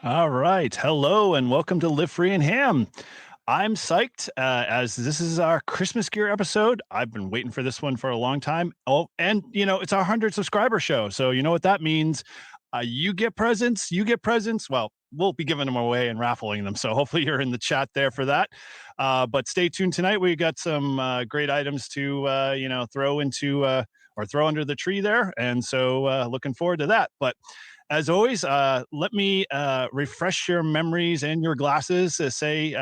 All right. Hello and welcome to Live Free and Ham. I'm psyched as this is our Christmas gear episode. I've been waiting for this one for a long time. Oh, and it's our 100 subscriber show. So you know what that means. You get presents. You get presents. Well, we'll be giving them away and raffling them. So hopefully you're in the chat there for that. But stay tuned tonight. We got some great items to throw into or throw under the tree there. And so looking forward to that. But as always, let me refresh your memories and your glasses to say,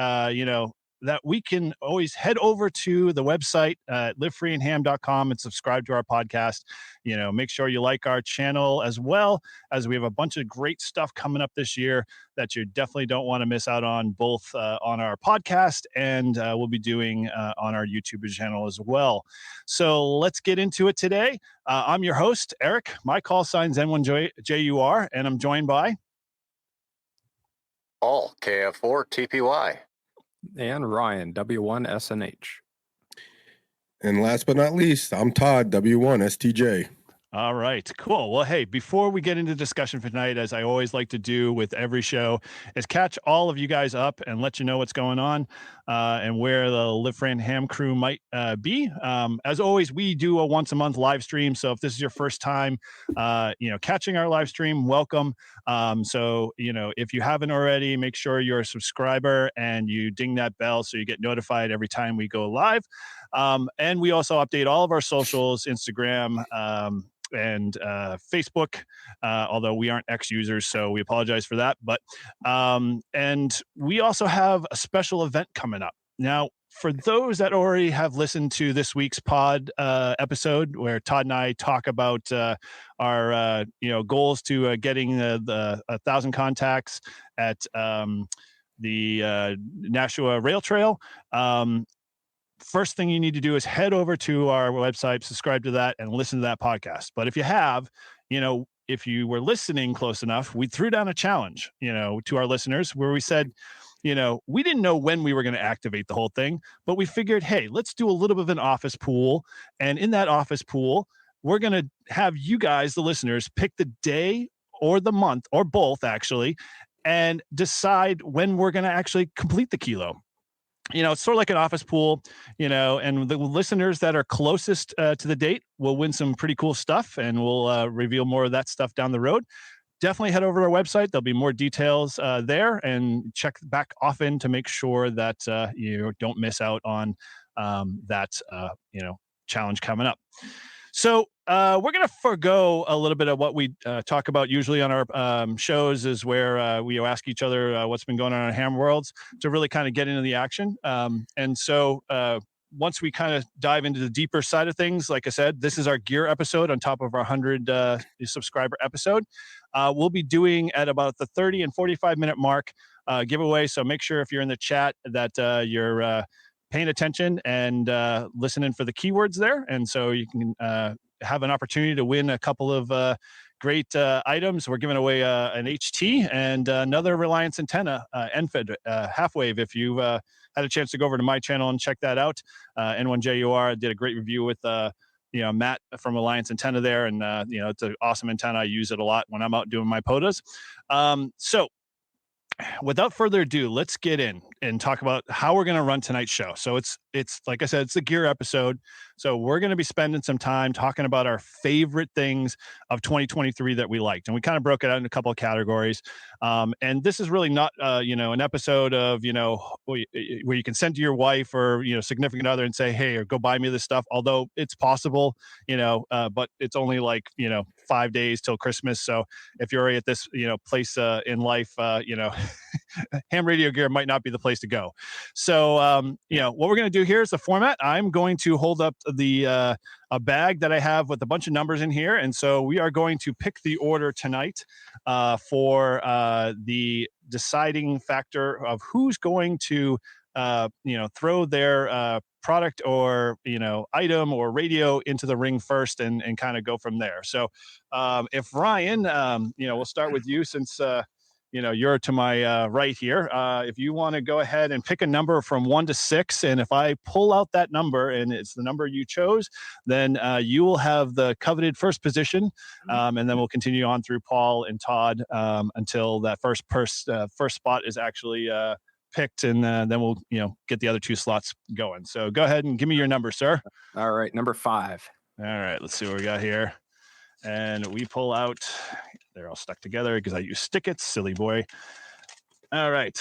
that we can always head over to the website, livefreeandham.com, and subscribe to our podcast. Make sure you like our channel as well, as we have a bunch of great stuff coming up this year that you definitely don't want to miss out on, both on our podcast and we'll be doing on our YouTube channel as well. So let's get into it today. I'm your host, Eric. My call sign's N1JUR, and I'm joined by Paul, KF4TPY. And Ryan, W1SNH. And last but not least, I'm Todd, W1STJ. All right, cool. Well, hey, before we get into discussion for tonight, as I always like to do with every show, is catch all of you guys up and let you know what's going on and where the Live Free and Ham crew might be. As always, we do a once a month live stream. So if this is your first time, catching our live stream, welcome. So if you haven't already, make sure you're a subscriber and you ding that bell so you get notified every time we go live. And we also update all of our socials, Instagram, and Facebook, although we aren't ex-users, so we apologize for that. But and we also have a special event coming up. Now, for those that already have listened to this week's pod episode, where Todd and I talk about our goals to getting the 1,000 contacts at the Nashua Rail Trail. First thing you need to do is head over to our website, subscribe to that, and listen to that podcast. But if you have, if you were listening close enough, we threw down a challenge, to our listeners where we said, we didn't know when we were going to activate the whole thing, but we figured, hey, let's do a little bit of an office pool. And in that office pool, we're going to have you guys, the listeners, pick the day or the month or both actually, and decide when we're going to actually complete the kilo. It's sort of like an office pool, and the listeners that are closest to the date will win some pretty cool stuff, and we'll reveal more of that stuff down the road. Definitely head over to our website. There'll be more details there, and check back often to make sure that you don't miss out on that challenge coming up. So we're going to forego a little bit of what we talk about usually on our shows, is where we ask each other what's been going on in ham worlds, to really kind of get into the action. And so once we kind of dive into the deeper side of things, like I said, this is our gear episode on top of our 100 subscriber episode. We'll be doing at about the 30 and 45 minute mark giveaway. So make sure if you're in the chat that you're paying attention and listening for the keywords there. And so you can have an opportunity to win a couple of great items. We're giving away an HT and another Reliance antenna, NFED half wave. If you had a chance to go over to my channel and check that out, N1JUR did a great review with Matt from Reliance Antenna there. And, it's an awesome antenna. I use it a lot when I'm out doing my POTAs. So without further ado, let's get in and talk about how we're going to run tonight's show. So it's like I said, it's the gear episode. So we're going to be spending some time talking about our favorite things of 2023 that we liked. And we kind of broke it out in a couple of categories. And this is really not, an episode of, where you can send to your wife or, significant other and say, hey, or go buy me this stuff. Although it's possible, but it's only like, 5 days till Christmas. So if you're already at this, place in life, ham radio gear might not be the place to go. So, what we're going to do here is the format. I'm going to hold up the a bag that I have with a bunch of numbers in here. And so we are going to pick the order tonight for the deciding factor of who's going to, throw their product or, item or radio into the ring first and kind of go from there. So if Ryan, we'll start with you since, you're to my right here. If you want to go ahead and pick a number from 1 to 6, and if I pull out that number and it's the number you chose, then you will have the coveted first position, and then we'll continue on through Paul and Todd until that first spot is actually picked, and then we'll get the other 2 slots going. So go ahead and give me your number, sir. All right, number 5. All right, let's see what we got here. And we pull out, they're all stuck together because I use stick-its, silly boy. All right.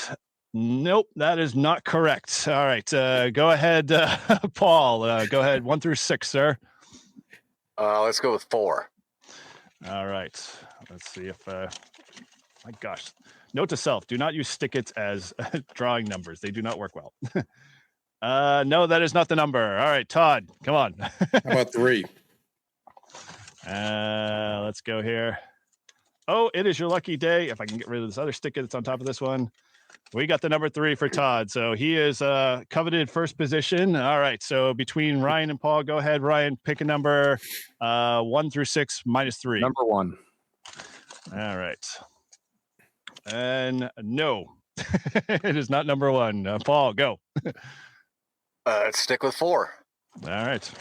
Nope, that is not correct. All right, go ahead, Paul. Go ahead, 1 through 6, sir. Let's go with 4. All right, let's see if, my gosh. Note to self, do not use stick-its as drawing numbers. They do not work well. No, that is not the number. All right, Todd, come on. How about 3? Let's go here. Oh, it is your lucky day. If I can get rid of this other stick that's on top of this one. We got the number 3 for Todd. So he is coveted first position. All right. So between Ryan and Paul, go ahead, Ryan, pick a number 1 through 6 minus 3. Number 1. All right. And no, it is not number 1. Paul, go. Let's stick with 4. All right.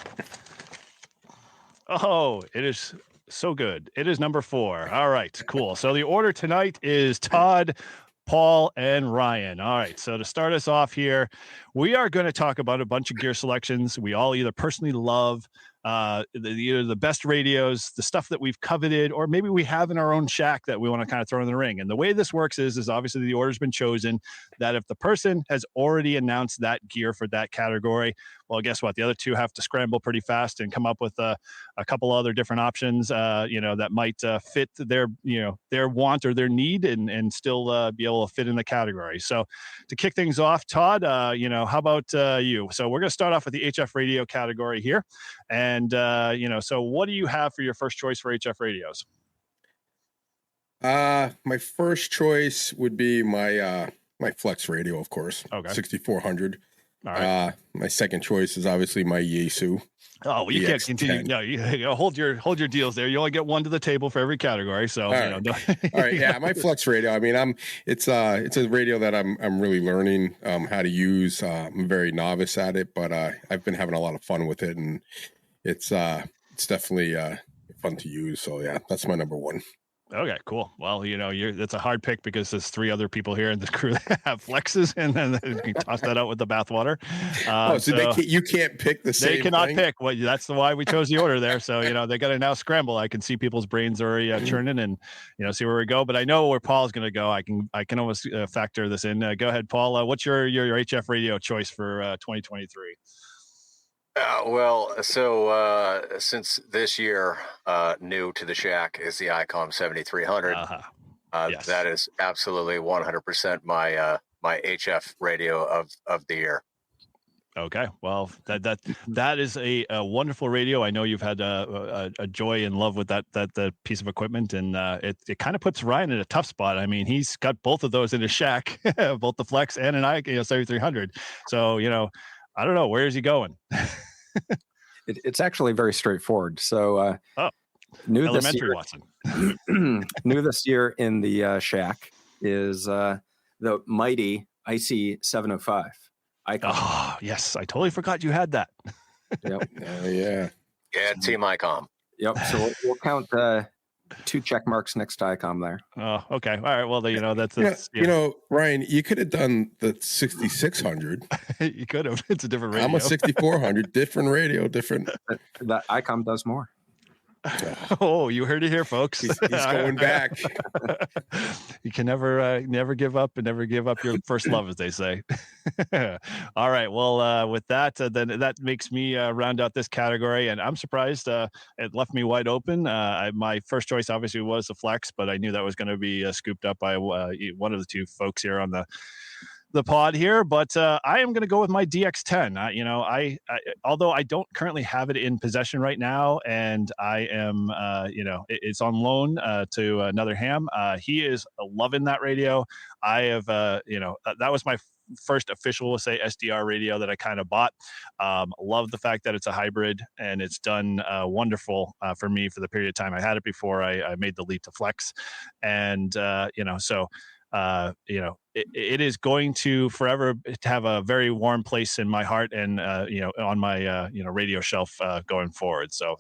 Oh, it is so good. It is number 4. All right, cool. So the order tonight is Todd, Paul, and Ryan. All right, so to start us off here, we are going to talk about a bunch of gear selections we all either personally love, either the best radios, the stuff that we've coveted, or maybe we have in our own shack that we want to kind of throw in the ring. And the way this works is obviously the order's been chosen, that if the person has already announced that gear for that category, well, guess what? The other 2 have to scramble pretty fast and come up with a couple other different options, that might fit their want or their need and still be able to fit in the category. So to kick things off, Todd, how about you? So we're going to start off with the HF radio category here. And, so what do you have for your first choice for HF radios? My first choice would be my Flex radio, of course. Okay. 6400. All right. My second choice is obviously my Yeesu. Oh, well, you can't continue. No, you hold your deals there. You only get 1 to the table for every category. So, all right. All right. Yeah, my Flex radio. I mean, it's a radio that I'm really learning how to use. I'm very novice at it, but I've been having a lot of fun with it, and it's definitely fun to use. So yeah, that's my number 1. Okay, cool. Well, that's a hard pick because there's 3 other people here in the crew that have Flexes, and then you toss that out with the bathwater. So you can't pick the same. They cannot thing? pick. Well, that's why we chose the order there. So they got to now scramble. I can see people's brains already churning, and see where we go. But I know where Paul's going to go. I can almost factor this in. Go ahead, Paul. What's your HF radio choice for 2023? Since this year, new to the shack is the ICOM 7300. Yes. That is absolutely 100% my HF radio of the year. Okay, well, that is a wonderful radio. I know you've had a joy and love with that piece of equipment, and it kind of puts Ryan in a tough spot. I mean, he's got both of those in his shack, both the Flex and an ICOM 7300. So I don't know, where is he going? It's actually very straightforward. So new this year, new this year in the shack is the mighty IC 705 ICOM. Oh yes, I totally forgot you had that. Yep. Yeah. Yeah, Team ICOM. Yep. So we'll count 2 check marks next to ICOM there. Oh, okay. All right. Well, that's Ryan, you could have done the 6600. You could have. It's a different radio. I'm a 6400, different radio, different. That ICOM does more. Oh, you heard it here, folks. He's going back. You can never give up and never give up your first love, as they say. All right. Well, with that, then that makes me round out this category, and I'm surprised it left me wide open. My first choice obviously was the Flex, but I knew that was going to be scooped up by one of the 2 folks here on the pod here, but I am going to go with my DX10. I although I don't currently have it in possession right now, and I am, it's on loan to another ham. He is loving that radio. I have, that was my first official, we'll say, SDR radio that I kind of bought. Love the fact that it's a hybrid, and it's done wonderful for me for the period of time I had it before I made the leap to Flex, and so. it is going to forever have a very warm place in my heart and on my radio shelf going forward. So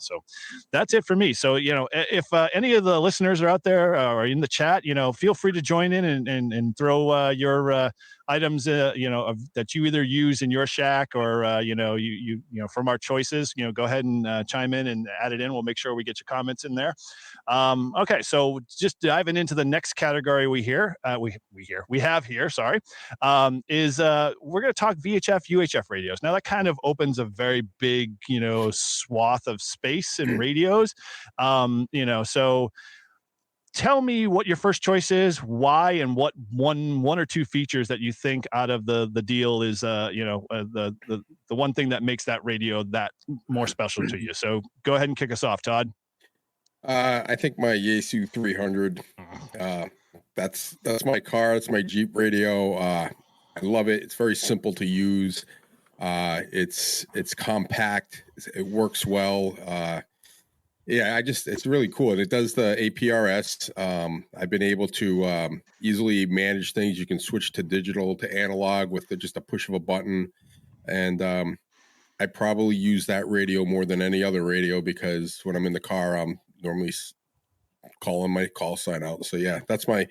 that's it for me. So if any of the listeners are out there or in the chat, feel free to join in and throw your items that you either use in your shack or you from our choices. Go ahead and chime in and add it in. We'll make sure we get your comments in there. Okay, so just diving into the next category we have here, sorry, is we're going to talk VHF, UHF radios. Now that kind of opens a very big, swath of space in radios. So tell me what your first choice is, why, and what one or two features that you think out of the deal is, the one thing that makes that radio that more special to you. So go ahead and kick us off, Todd. I think my Yeesu 300. That's my car. It's my Jeep radio. I love it. It's very simple to use. It's compact. It works well. It's really cool. And it does the APRS. I've been able to easily manage things. You can switch to digital to analog with just a push of a button. And I probably use that radio more than any other radio because when I'm in the car, I'm normally calling my call sign out. So yeah, that's my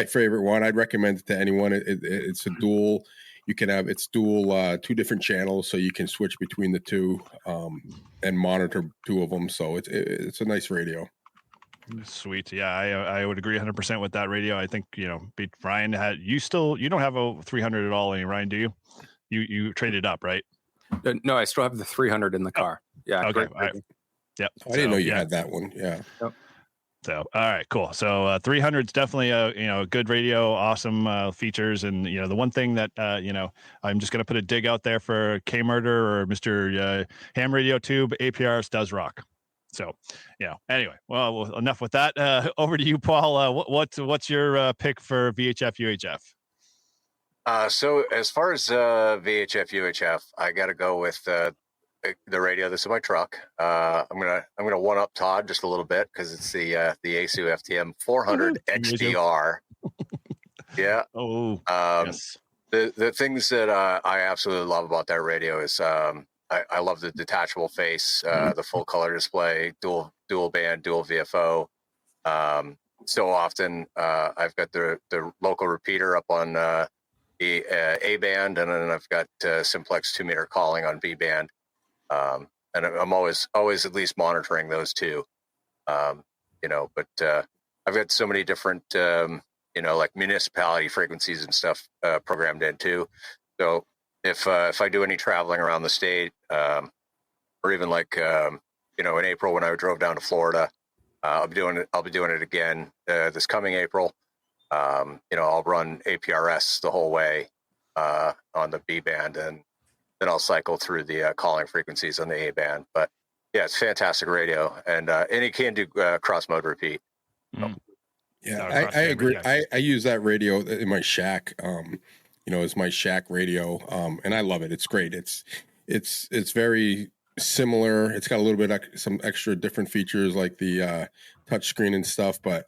favorite one. I'd recommend it to anyone. It's a dual. You can have dual 2 different channels, so you can switch between the 2 and monitor 2 of them. So it's a nice radio. Sweet. Yeah, I would agree 100% with that radio. I think Ryan you don't have a 300 at all, Ryan, do you? You traded up, right? No, I still have the 300 in the car. Yeah. Okay. Yep. I didn't know you had that one. Yeah. Yep. So, all right, cool. So 300 is definitely a good radio, awesome features. And, the one thing that, I'm just going to put a dig out there for K-Murder or Mr. Ham Radio Tube, APRS does rock. So, anyway, well, enough with that. Over to you, Paul. What's your pick for VHF, UHF? So as far as VHF, UHF, I got to go with the radio. This is my truck. I'm gonna one up Todd just a little bit because it's the Yeesu FTM 400 XDR. Yeah. Oh. Yes. The things that I absolutely love about that radio is I love the detachable face, the full color display, dual band, dual VFO. So often I've got the local repeater up on the A band, and then I've got simplex 2-meter calling on B band. And I'm always at least monitoring those 2, but I've got so many different, like municipality frequencies and stuff programmed in too. So if I do any traveling around the state, or even like, in April when I drove down to Florida, I'll be doing it again this coming April. I'll run APRS the whole way on the B band, and then I'll cycle through the calling frequencies on the A band. But yeah, it's fantastic radio, and it can do cross mode repeat. So. Yeah, I agree. I use that radio in my shack. It's my shack radio, and I love it. It's great. It's very similar. It's got a little bit some extra different features like the touch screen and stuff, but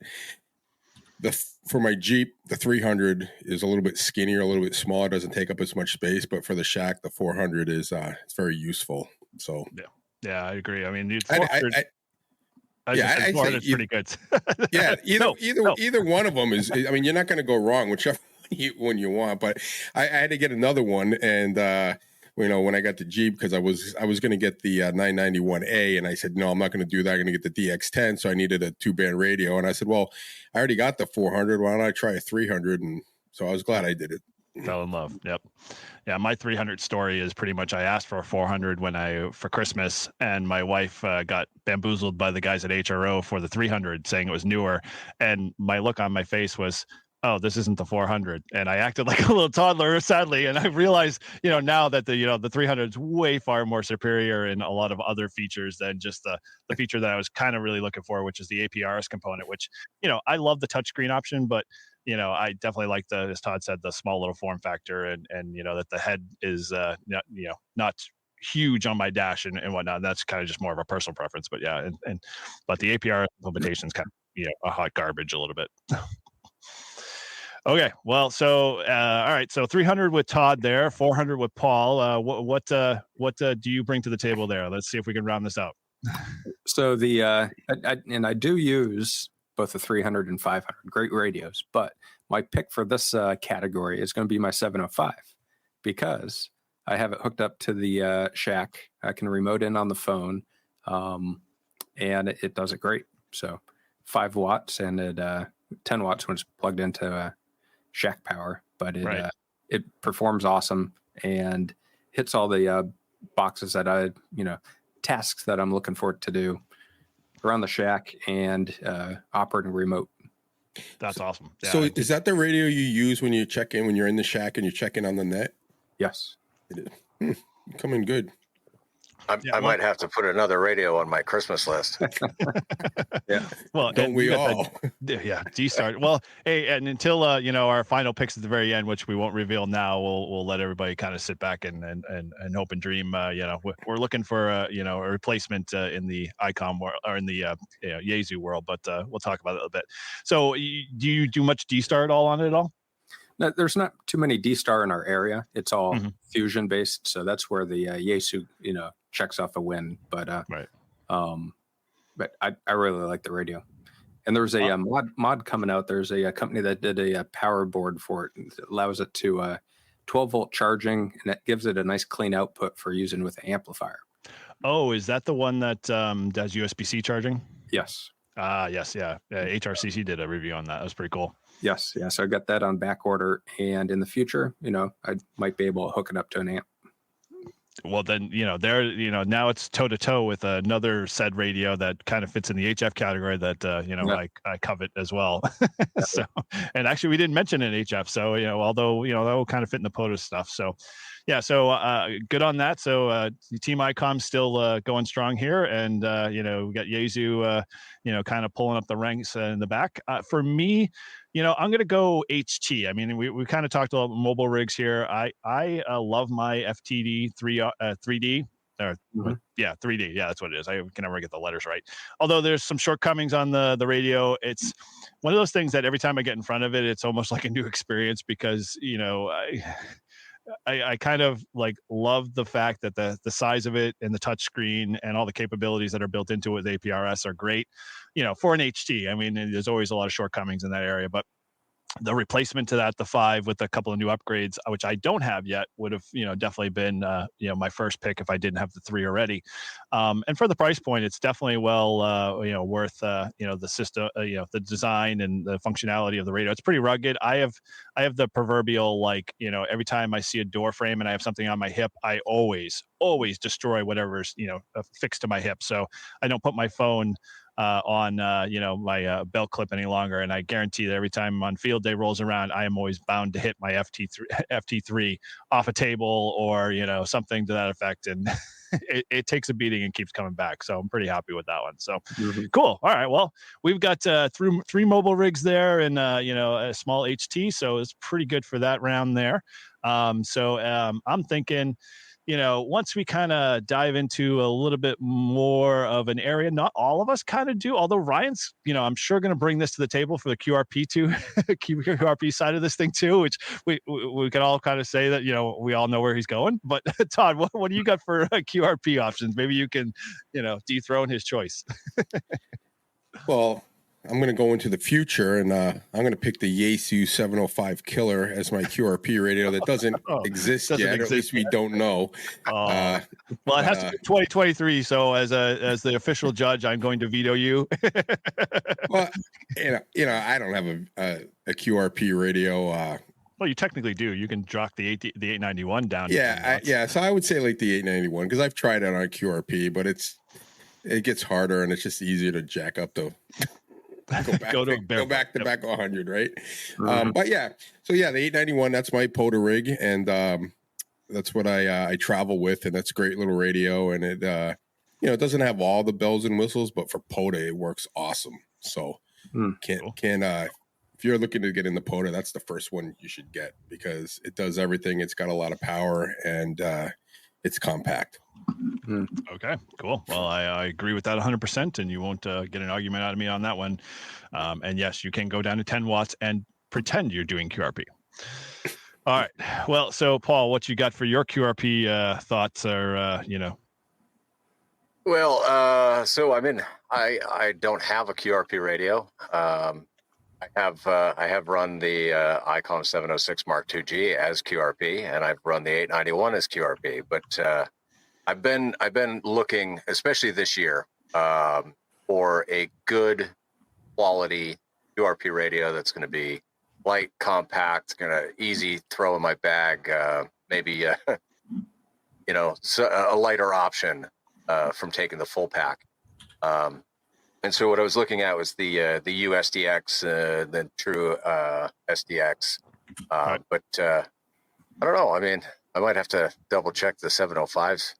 for my Jeep, the 300 is a little bit skinnier, a little bit smaller, doesn't take up as much space. But for the shack, the 400 is it's very useful. So yeah, I agree. I mean, 400 is pretty good. Yeah, either one of them is. I mean, you're not going to go wrong whichever one you want. But I had to get another one, and when I got the Jeep, because I was going to get the 991A, and I said, no, I'm not going to do that. I'm going to get the DX10. So I needed a 2-band radio. And I said, well, I already got the 400. Why don't I try a 300? And so I was glad I did it. Fell in love. Yep. Yeah. My 300 story is pretty much I asked for a 400 for Christmas, and my wife got bamboozled by the guys at HRO for the 300 saying it was newer. And my look on my face was, oh, this isn't the 400. And I acted like a little toddler, sadly. And I realized, now that the 300 is way far more superior in a lot of other features than just the feature that I was kind of really looking for, which is the APRS component, which, I love the touchscreen option, but, I definitely like as Todd said, the small little form factor and that the head is, not huge on my dash and whatnot. That's kind of just more of a personal preference, but yeah. But the APRS implementation is kind of, a hot garbage a little bit. Okay. Well, so all right. So 300 with Todd there, 400 with Paul. What do you bring to the table there? Let's see if we can round this out. So I do use both the 300 and 500, great radios, but my pick for this category is going to be my 705 because I have it hooked up to the shack. I can remote in on the phone, and it does it great. So 5 watts and 10 watts when it's plugged into shack power, but it performs awesome and hits all the boxes that tasks that I'm looking for it to do around the shack and operating remote. That's awesome. Yeah. So is that the radio you use when you check in, when you're in the shack and you check in on the net? Yes. It is. Coming good. I might have to put another radio on my Christmas list. Yeah. Well, don't we all? D-Start. Well, hey, and until our final picks at the very end, which we won't reveal now, we'll let everybody kind of sit back and hope and dream. We're looking for a replacement in the ICOM world or in the Yeesu world, but we'll talk about it a little bit. So, do you do much D-Start all on it at all? No, there's not too many D-Star in our area. It's all fusion based, so that's where the Yeesu checks off a win. But right. But I really like the radio. And there's a mod coming out. There's a company that did a power board for it. It allows it to 12-volt charging, and that gives it a nice clean output for using with the amplifier. Oh, is that the one that does USB-C charging? Yes. Yes, yeah. HRCC did a review on that. That was pretty cool. Yes, yeah. So I got that on back order, and in the future, I might be able to hook it up to an amp. Well, then, now it's toe to toe with another said radio that kind of fits in the HF category that, I covet as well. So, and actually we didn't mention an HF. So, although, that will kind of fit in the POTUS stuff. So, yeah. So, good on that. So, Team ICOM still going strong here. And, we got Yeesu, kind of pulling up the ranks in the back. For me, I'm going to go HT. I mean, we kind of talked about mobile rigs here. I love my FTD 3D. Or, 3D. Yeah, that's what it is. I can never get the letters right. Although there's some shortcomings on the radio. It's one of those things that every time I get in front of it, it's almost like a new experience because, I kind of love the fact that the size of it and the touch screen and all the capabilities that are built into it with APRS are great, for an HT. I mean, there's always a lot of shortcomings in that area, but the replacement to that, the 5 with a couple of new upgrades, which I don't have yet, would have, definitely been, my first pick if I didn't have the 3 already. And for the price point, it's definitely worth, the system, the design and the functionality of the radio. It's pretty rugged. I have the proverbial, every time I see a door frame and I have something on my hip, I always destroy whatever's, affixed to my hip. So I don't put my phone on my belt clip any longer, and I guarantee that every time on field day rolls around, I am always bound to hit my FT3 off a table or something to that effect, and it takes a beating and keeps coming back. So I'm pretty happy with that one. So cool. All right, well, we've got 3 mobile rigs there and a small HT, so it's pretty good for that round there. So I'm thinking, once we kind of dive into a little bit more of an area, not all of us kind of do, although Ryan's, I'm sure going to bring this to the table for the QRP side of this thing too, which we can all kind of say that, we all know where he's going. But Todd, what do you got for QRP options? Maybe you can, dethrone his choice. Well, I'm going to go into the future, and I'm going to pick the Yeesu 705 Killer as my QRP radio that doesn't exist yet, or at least we don't know. Well, it has to be 2023, so as the official judge, I'm going to veto you. Well, I don't have a QRP radio. Well, you technically do. You can drop the 891 down. Yeah. So I would say like the 891 because I've tried it on QRP, but it gets harder and it's just easier to jack up the. Go back to back 100, right? But yeah, so yeah, the 891, that's my POTA rig, and that's what I travel with, and that's a great little radio, and it it doesn't have all the bells and whistles, but for POTA it works awesome. So if you're looking to get in the POTA, that's the first one you should get because it does everything. It's got a lot of power and it's compact. Okay, cool. Well, I agree with that 100%, and you won't get an argument out of me on that one. And yes, you can go down to 10 watts and pretend you're doing QRP. All right. Well, so Paul, what you got for your QRP thoughts are, Well, so I don't have a QRP radio. I have run the ICOM 706 Mark II-G as QRP, and I've run the 891 as QRP. But I've been looking, especially this year, for a good quality QRP radio that's going to be light, compact, going to easy throw in my bag. Maybe a lighter option from taking the full pack. And so what I was looking at was the USDX, the true SDX. Right. But I don't know. I mean, I might have to double check the 705s.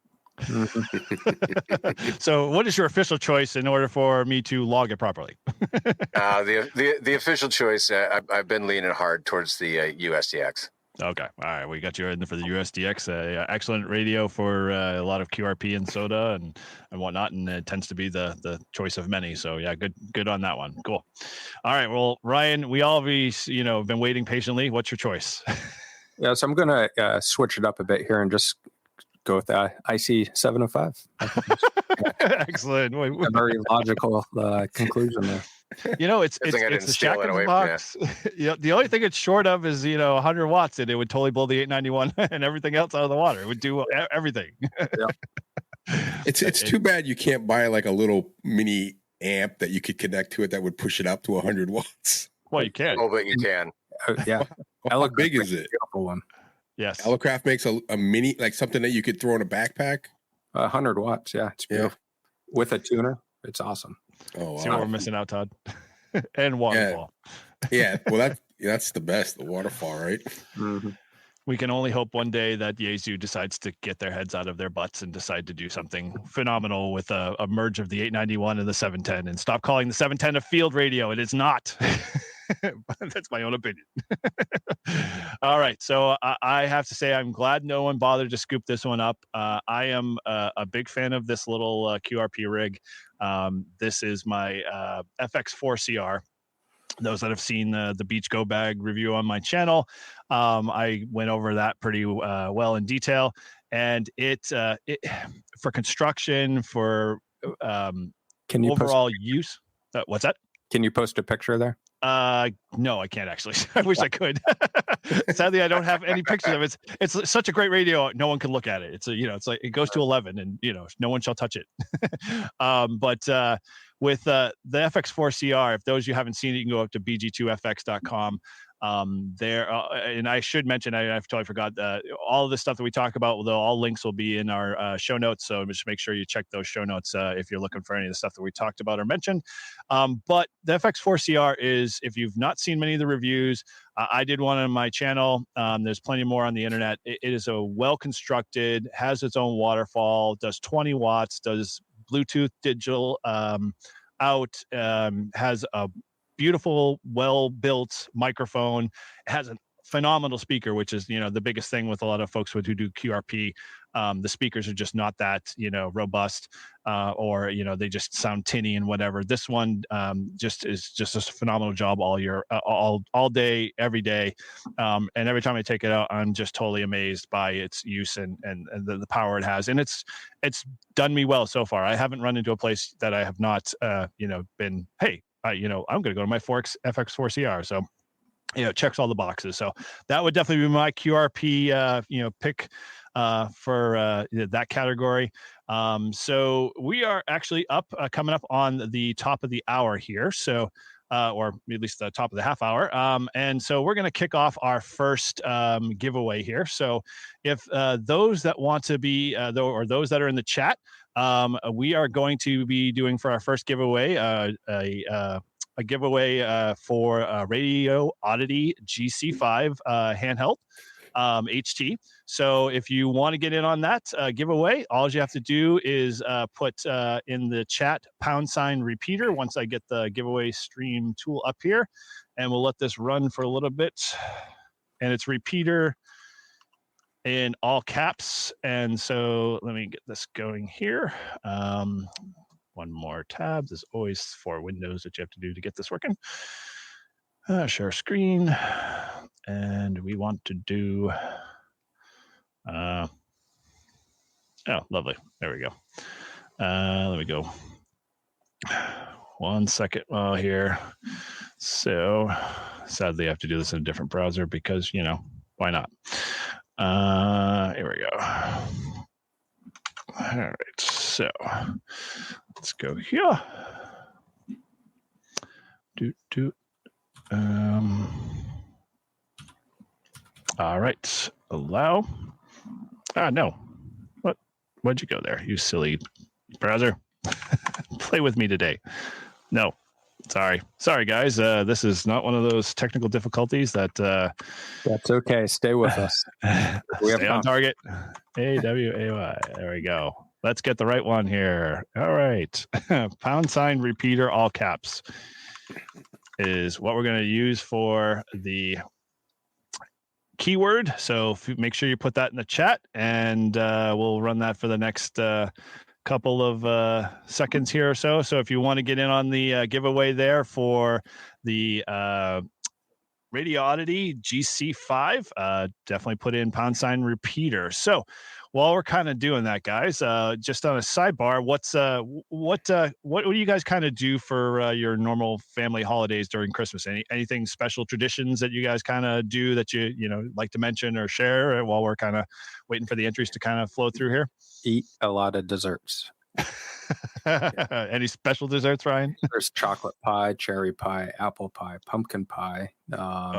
So what is your official choice in order for me to log it properly? The official choice, I've been leaning hard towards the USDX. Okay. All right. We got you in for the USDX. Excellent radio for a lot of QRP and soda and whatnot. And it tends to be the choice of many. So yeah, good on that one. Cool. All right. Well, Ryan, we all have been waiting patiently. What's your choice? Yeah. So I'm going to switch it up a bit here and just go with the IC 705. Excellent. A very logical conclusion there. It's the Jack in the Box. The only thing it's short of is 100 watts, and it would totally blow the 891 and everything else out of the water. It would do everything. Yeah. It's too bad you can't buy like a little mini amp that you could connect to it that would push it up to 100 watts. Well, you can. Oh, but you can. Yeah. How big is it? Beautiful one. Yes. Elecraft makes a mini, like something that you could throw in a backpack. 100 watts. Yeah. It's beautiful. With a tuner. It's awesome. Oh, wow. See what we're missing out, Todd? And waterfall. Yeah. Well, that's the best, the waterfall, right? Mm-hmm. We can only hope one day that Yeesu decides to get their heads out of their butts and decide to do something phenomenal with a merge of the 891 and the 710 and stop calling the 710 a field radio. It is not. That's my own opinion. All right. So I have to say, I'm glad no one bothered to scoop this one up. I am a big fan of this little QRP rig. This is my FX4CR. Those that have seen the Beach Go Bag review on my channel, I went over that pretty well in detail. And it for construction, for overall use. What's that? Can you post a picture there? No, I can't actually. I wish I could. Sadly, I don't have any pictures of it. It's such a great radio. No one can look at it. It's it's like it goes to 11 and no one shall touch it. But with the FX4CR, if those you haven't seen it, you can go up to bg2fx.com. There, and I should mention, I've totally forgot, all of the stuff that we talk about, though, all links will be in our show notes. So just make sure you check those show notes if you're looking for any of the stuff that we talked about or mentioned. But the FX4CR is, if you've not seen many of the reviews, I did one on my channel. There's plenty more on the internet. It is a well-constructed, has its own waterfall, does 20 watts, does Bluetooth digital out, has a beautiful, well-built microphone. It has a phenomenal speaker, which is, the biggest thing with a lot of folks who do QRP. The speakers are just not that, robust, or, they just sound tinny and whatever. This one just is just a phenomenal job all year, all day, every day. And every time I take it out, I'm just totally amazed by its use and the power it has. And it's done me well so far. I haven't run into a place that I have not, been, hey, I'm going to go to my FX4CR. So, checks all the boxes. So that would definitely be my QRP, pick for that category. So we are actually coming up on the top of the hour here. So, or at least the top of the half hour. And so we're going to kick off our first giveaway here. So if those that want to be, or those that are in the chat, we are going to be doing for our first giveaway a giveaway for Radio Oddity GC5 handheld HT. So if you want to get in on that giveaway, all you have to do is put in the chat #repeater once I get the giveaway stream tool up here, and we'll let this run for a little bit. And it's repeater in all caps. And so let me get this going here. One more tab. There's always 4 windows that you have to do to get this working. Share screen. And we want to do, oh, lovely. There we go. Let me go. 1 second while here. So sadly, I have to do this in a different browser because, why not? Here we go. All right. So let's go here. All right. Allow. No. Where'd you go there? You silly browser. Play with me today. No. Sorry, guys. This is not one of those technical difficulties that. That's okay. Stay with us. Stay on target. AWAY. There we go. Let's get the right one here. All right. # repeater, all caps, is what we're going to use for the keyword. So make sure you put that in the chat, and we'll run that for the next couple of seconds here or so. So if you want to get in on the giveaway there for the Radio Oddity GC5, definitely put in # repeater. So while we're kind of doing that, guys, just on a sidebar, what do you guys kind of do for your normal family holidays during Christmas? Anything special traditions that you guys kind of do that you like to mention or share while we're kind of waiting for the entries to kind of flow through here? Eat a lot of desserts. Any special desserts, Ryan? There's chocolate pie, cherry pie, apple pie, pumpkin pie,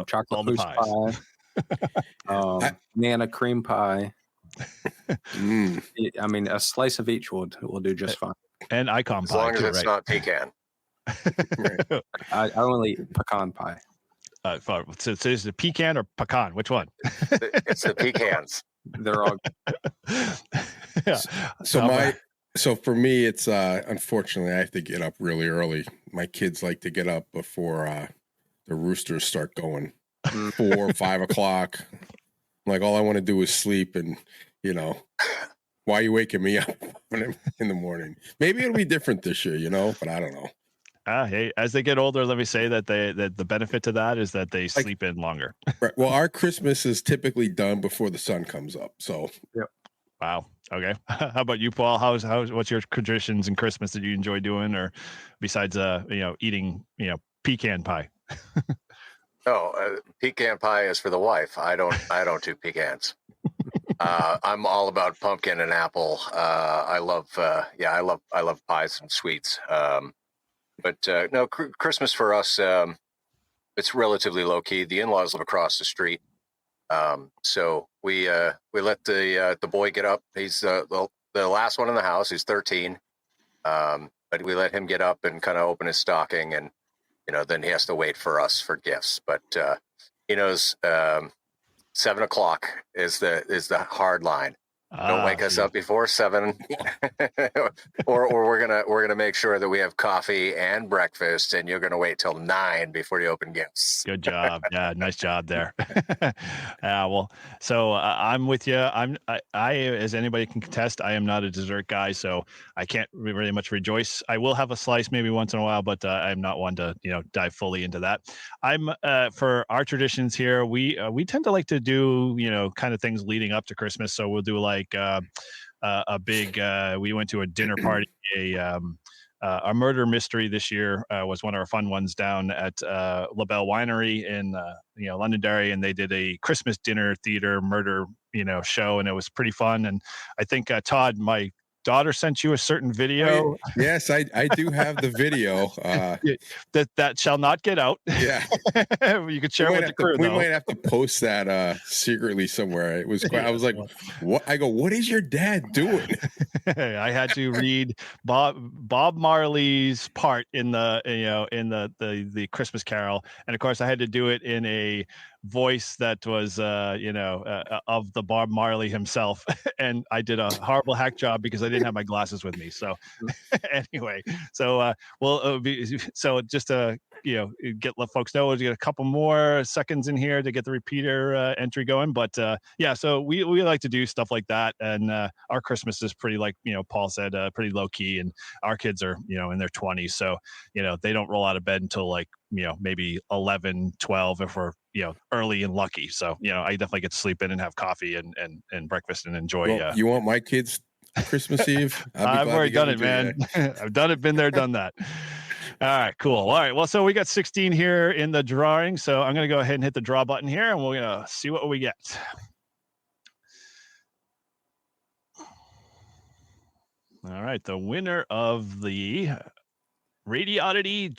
chocolate mousse pie, banana cream pie. I mean, a slice of each will do just fine. And icon as pie, long as it's not pecan. I only eat pecan pie. So is it pecan or pecan? Which one? It's the pecans. They're all. Yeah. So for me, it's unfortunately I have to get up really early. My kids like to get up before the roosters start going, 4 or 5 o'clock. Like, all I want to do is sleep, and why are you waking me up in the morning? Maybe it'll be different this year, but I don't know. Hey, as they get older, let me say that the benefit to that is that they sleep in longer. Right. Well, our Christmas is typically done before the sun comes up. So, yep. Wow. Okay. How about you, Paul? What's your traditions in Christmas that you enjoy doing, or besides eating pecan pie? Pecan pie is for the wife. I don't do pecans. I'm all about pumpkin and apple. I love pies and sweets. But no, Christmas for us, it's relatively low key. The in-laws live across the street, so we let the boy get up. He's the last one in the house. He's 13, but we let him get up and kind of open his stocking, and then he has to wait for us for gifts. But he knows 7 o'clock is the hard line. Don't wake us up before 7, or we're gonna make sure that we have coffee and breakfast, and you're gonna wait till 9 before you open gifts. Good job. Yeah, nice job there. Well, so I'm with you. I, as anybody can contest, I am not a dessert guy, so I can't really much rejoice. I will have a slice maybe once in a while, but I'm not one to dive fully into that. I'm for our traditions here. We tend to like to do kind of things leading up to Christmas. So we'll do like a big. We went to a dinner party. A murder mystery this year was one of our fun ones down at LaBelle Winery in Londonderry, and they did a Christmas dinner theater murder show, and it was pretty fun. And I think Todd, my daughter, sent you a certain video. Yes, I do have the video. that shall not get out. Yeah, you could share with the crew. We might have to post that secretly somewhere. It was quite, I was like, what? I go, what is your dad doing? I had to read Bob Marley's part in the Christmas Carol, and of course I had to do it in a voice that was of the Bob Marley himself, and I did a horrible hack job because I didn't have my glasses with me. So anyway, so just to let folks know to get a couple more seconds in here to get the repeater entry going. But yeah, so we like to do stuff like that. And our Christmas is pretty, like, Paul said, pretty low key. And our kids are, in their 20s. So, they don't roll out of bed until like, maybe 11, 12 if we're, early and lucky. So, I definitely get to sleep in and have coffee and breakfast and enjoy. Well, you want my kids Christmas Eve? I've already done it, man. I've done it, been there, done that. All right, cool. All right. Well, so we got 16 here in the drawing. So I'm going to go ahead and hit the draw button here, and we're going to see what we get. All right. The winner of the Radioddity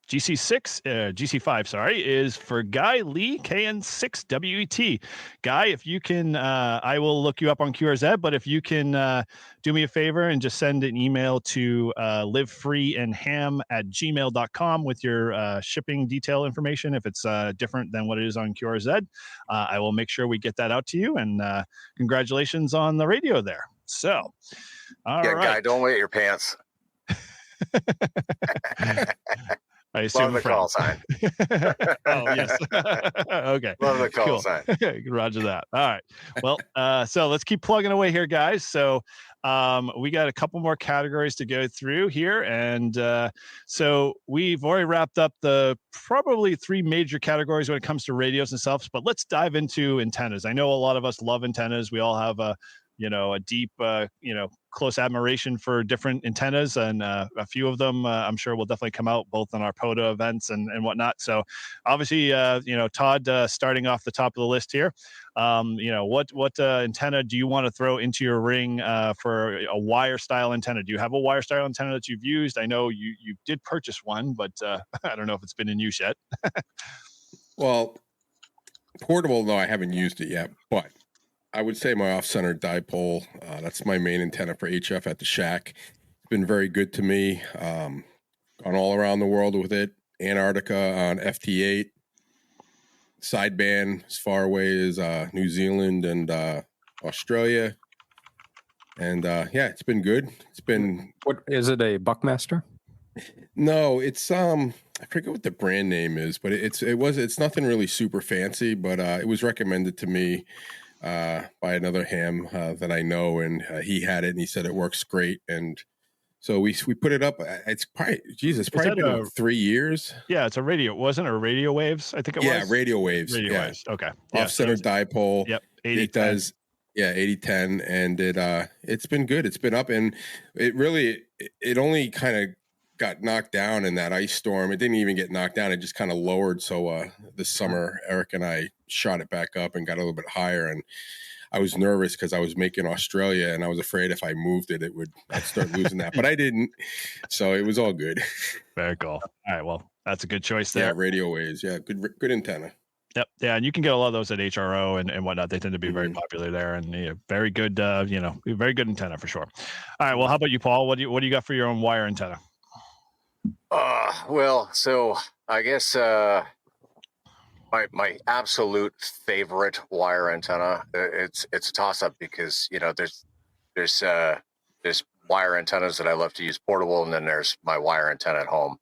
GC5, is for Guy Lee, KN6WET. Guy, if you can, I will look you up on QRZ, but if you can do me a favor and just send an email to livefreeandham@gmail.com with your shipping detail information. If it's different than what it is on QRZ, I will make sure we get that out to you. And congratulations on the radio there. So, all right. Guy, don't wet your pants. I assume love the call sign. Oh, yes. Okay. Love the call sign. Roger that. All right. Well, so let's keep plugging away here, guys. So we got a couple more categories to go through here. And so we've already wrapped up the probably 3 major categories when it comes to radios and stuff, but let's dive into antennas. I know a lot of us love antennas. We all have a deep, close admiration for different antennas, and a few of them, I'm sure will definitely come out both on our POTA events and whatnot. So obviously, Todd, starting off the top of the list here, what antenna do you want to throw into your ring for a wire style antenna? Do you have a wire style antenna that you've used? I know you did purchase one, but I don't know if it's been in use yet. Well, portable, no, I haven't used it yet, but I would say my off-center dipole, that's my main antenna for HF at the shack. It's been very good to me. Gone all around the world with it. Antarctica on FT8. Sideband as far away as New Zealand and Australia. And yeah, it's been good. It's been... What is it, a Buckmaster? No, it's I forget what the brand name is, but it's nothing really super fancy, but it was recommended to me by another ham that I know, and he had it and he said it works great. And so we put it up. It's probably been about 3 years. Yeah, it's a radio. It wasn't a radio waves, I think it was. Yeah, radio waves. Waves. Okay. Off-center dipole. Yep. 80, it does. Yeah, 80-10, and it's been good. It's been up, and it only kind of got knocked down in that ice storm. It didn't even get knocked down. It just kind of lowered. So this summer, Eric and I shot it back up and got a little bit higher. And I was nervous because I was making Australia, and I was afraid if I moved it, I'd start losing that. But I didn't. So it was all good. Very cool. All right. Well, that's a good choice there. Yeah, radio waves. Yeah, good antenna. Yep. Yeah, and you can get a lot of those at HRO and whatnot. They tend to be very popular there, and very good. Very good antenna for sure. All right. Well, how about you, Paul? What do you got for your own wire antenna? Well, so I guess my absolute favorite wire antenna, it's a toss up because there's wire antennas that I love to use portable, and then there's my wire antenna at home.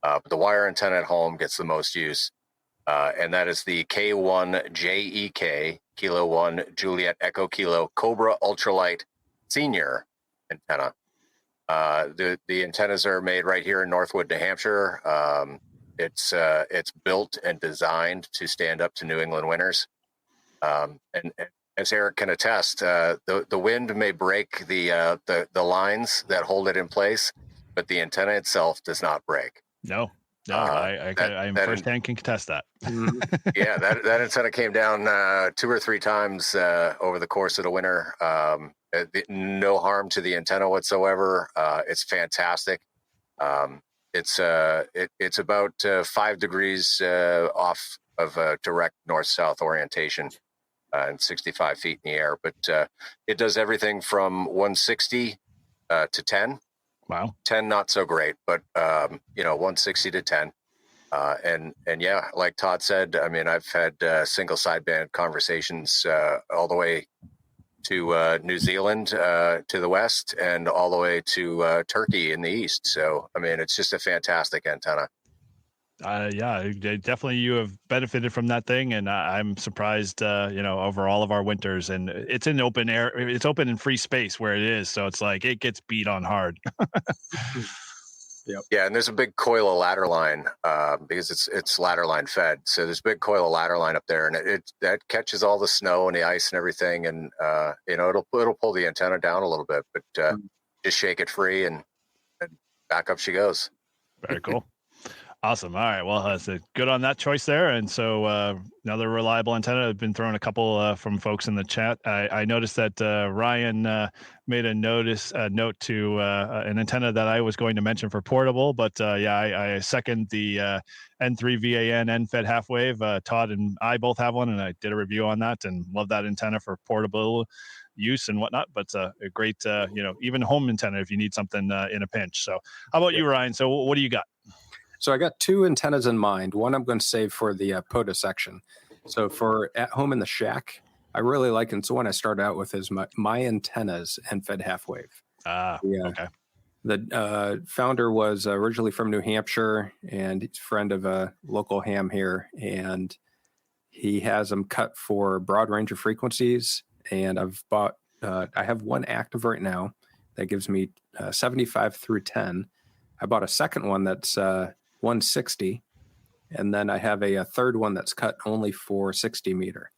But the wire antenna at home gets the most use. And that is the K1JEK, Kilo 1, Juliet Echo Kilo, Cobra Ultralight Senior antenna. The antennas are made right here in Northwood, New Hampshire. It's built and designed to stand up to New England winters. And as Eric can attest, the wind may break the lines that hold it in place, but the antenna itself does not break. No, I firsthand can contest that. Yeah, that antenna came down 2 or 3 times over the course of the winter. No harm to the antenna whatsoever. It's fantastic. It's about 5 degrees off of a direct north-south orientation and 65 feet in the air. But it does everything from 160 to 10. Wow. 10 not so great, but 160 to 10. And yeah, like Todd said, I mean, I've had single sideband conversations all the way to New Zealand to the west and all the way to Turkey in the east. So, I mean, it's just a fantastic antenna. Yeah, definitely you have benefited from that thing, and I'm surprised, over all of our winters, and it's in open air, it's open in free space where it is, so it's like it gets beat on hard. Yep. Yeah, and there's a big coil of ladder line because it's ladder line fed. So there's a big coil of ladder line up there, and it that catches all the snow and the ice and everything, and it'll pull the antenna down a little bit, but just shake it free and back up she goes. Very cool. Awesome. All right. Well, that's good on that choice there. And so another reliable antenna. I've been throwing a couple from folks in the chat. I noticed that Ryan made a note to an antenna that I was going to mention for portable. But I second the N3 VAN N-Fed half wave. Todd and I both have one, and I did a review on that and love that antenna for portable use and whatnot. But a great, even home antenna if you need something in a pinch. So how about you, Ryan? So what do you got? So I got two antennas in mind. One I'm going to save for the POTA section. So for at home in the shack, I really like, and so one I started out with is my antennas N-Fed half wave. Okay. The founder was originally from New Hampshire, and he's a friend of a local ham here, and he has them cut for broad range of frequencies. And I've bought, I have one active right now that gives me 75 through 10. I bought a second one that's 160, and then I have a third one that's cut only for 60 meter.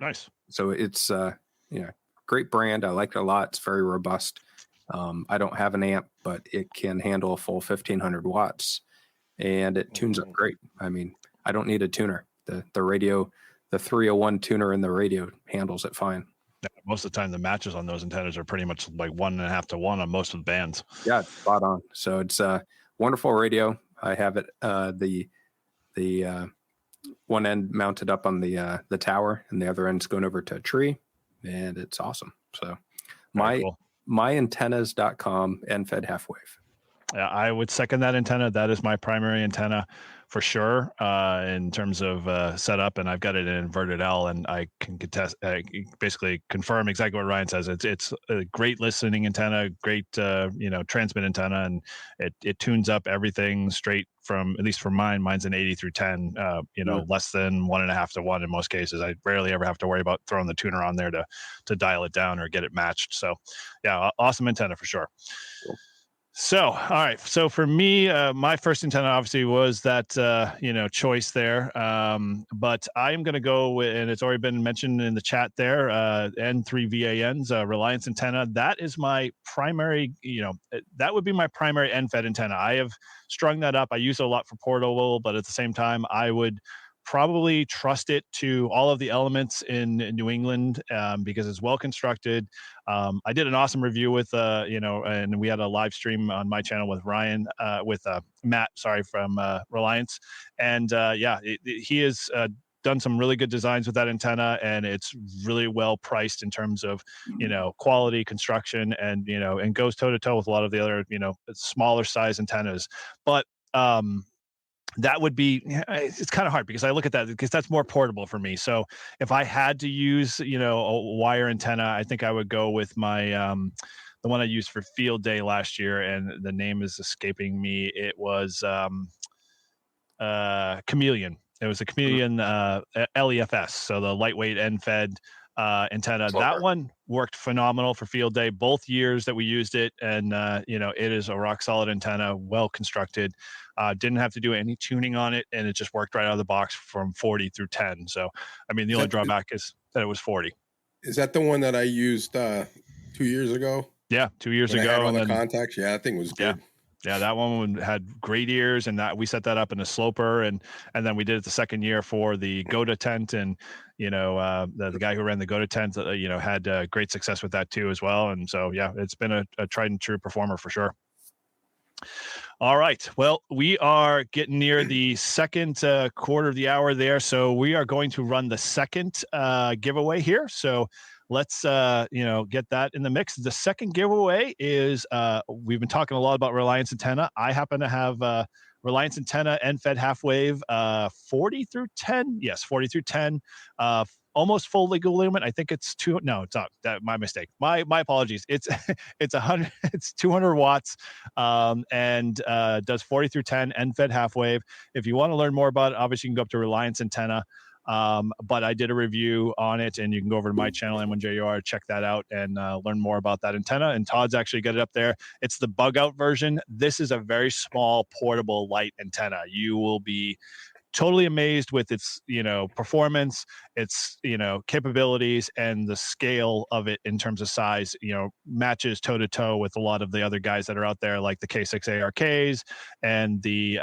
Nice. So it's great brand. I like it a lot. It's very robust. I don't have an amp, but it can handle a full 1500 watts, and it tunes up great. I mean, I don't need a tuner. The radio, the 301 tuner in the radio handles it fine. Most of the time, the matches on those antennas are pretty much like 1.5 to 1 on most of the bands. Yeah, spot on. So it's a wonderful radio. I have it the one end mounted up on the tower, and the other end's going over to a tree, and it's awesome. So myantennas.com N-Fed half wave. Yeah, I would second that antenna. That is my primary antenna for sure in terms of setup, and I've got it in inverted L, and I can basically confirm exactly what Ryan says. It's a great listening antenna, great transmit antenna, and it tunes up everything straight from, at least for mine's an 80 through 10, less than 1.5 to 1 in most cases. I rarely ever have to worry about throwing the tuner on there to dial it down or get it matched. So yeah, awesome antenna for sure. Cool. So, all right. So for me, my first antenna obviously was that, choice there. But I'm going to go with, and it's already been mentioned in the chat there, N3 VAN's Reliance antenna. That is my primary, that would be my primary N-Fed antenna. I have strung that up. I use it a lot for portable, but at the same time, I would probably trust it to all of the elements in New England because it's well constructed. I did an awesome review with, and we had a live stream on my channel with Ryan, with Matt, from Reliance. And he has done some really good designs with that antenna, and it's really well priced in terms of, quality, construction, and, and goes toe to toe with a lot of the other, smaller size antennas. But, that would be, it's kind of hard because I look at that because that's more portable for me. So if I had to use, a wire antenna, I think I would go with my, the one I used for field day last year, and the name is escaping me. It was Chameleon. It was a Chameleon LEFS. So the lightweight N-Fed antenna. That one worked phenomenal for field day both years that we used it, and it is a rock solid antenna, well constructed. Didn't have to do any tuning on it, and it just worked right out of the box from 40 through 10. So I mean, the only drawback is that it was 40. Is that the one that I used 2 years ago? Yeah, 2 years ago. I had all the contacts. Yeah, that thing was good. Yeah, that one had great ears, and that we set that up in a sloper, and then we did it the second year for the Goda tent, and the guy who ran the Goda tent had great success with that too as well. And so yeah, it's been a tried and true performer for sure. All right, well, we are getting near the second quarter of the hour there, so we are going to run the second giveaway here. So let's get that in the mix. The second giveaway is we've been talking a lot about Reliance antenna. I happen to have Reliance antenna N-Fed half wave 40 through 10. Yes, 40 through 10. almost full legal limit. I think it's no, it's not. That my mistake. My apologies. It's 100. It's 200 watts, and does 40 through 10 end fed half wave. If you want to learn more about it, obviously you can go up to Reliance Antenna. But I did a review on it, and you can go over to my channel, M1JUR, check that out and learn more about that antenna. And Todd's actually got it up there. It's the bug out version. This is a very small, portable, light antenna. You will be totally amazed with its, performance, its, capabilities, and the scale of it in terms of size, matches toe to toe with a lot of the other guys that are out there, like the K6ARKs and the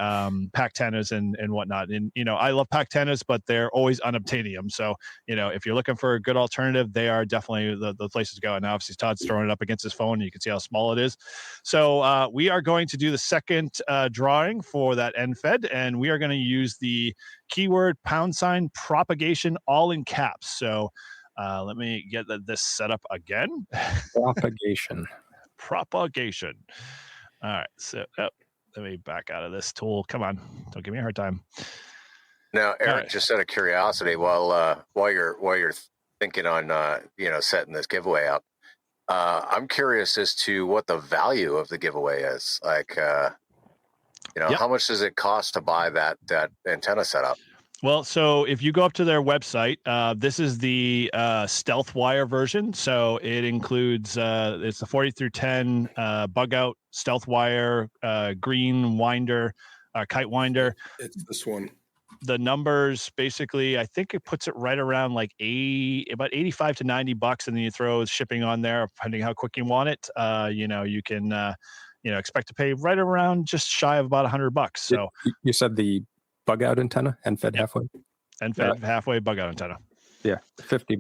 PAC-10s and whatnot. And, I love PAC-10s, but they're always unobtainium. So, if you're looking for a good alternative, they are definitely the places to go. And obviously Todd's throwing it up against his phone, and you can see how small it is. So we are going to do the second drawing for that end fed, and we are going to use the keyword # propagation, all in caps. So let me get this set up again. Propagation. All right. So let me back out of this tool. Come on, don't give me a hard time. Now, Eric, just out of curiosity, while you're thinking on setting this giveaway up, I'm curious as to what the value of the giveaway is. Like, how much does it cost to buy that antenna setup? Well, so if you go up to their website, this is the stealth wire version. So it includes it's the 40 through 10 bug out stealth wire, green winder, kite winder. It's this one. The numbers basically, I think it puts it right around like about $85 to $90, and then you throw shipping on there, depending how quick you want it. You can expect to pay right around just shy of about $100. So you said the bug out antenna, end fed halfway, end fed halfway bug out antenna. Yeah, $50.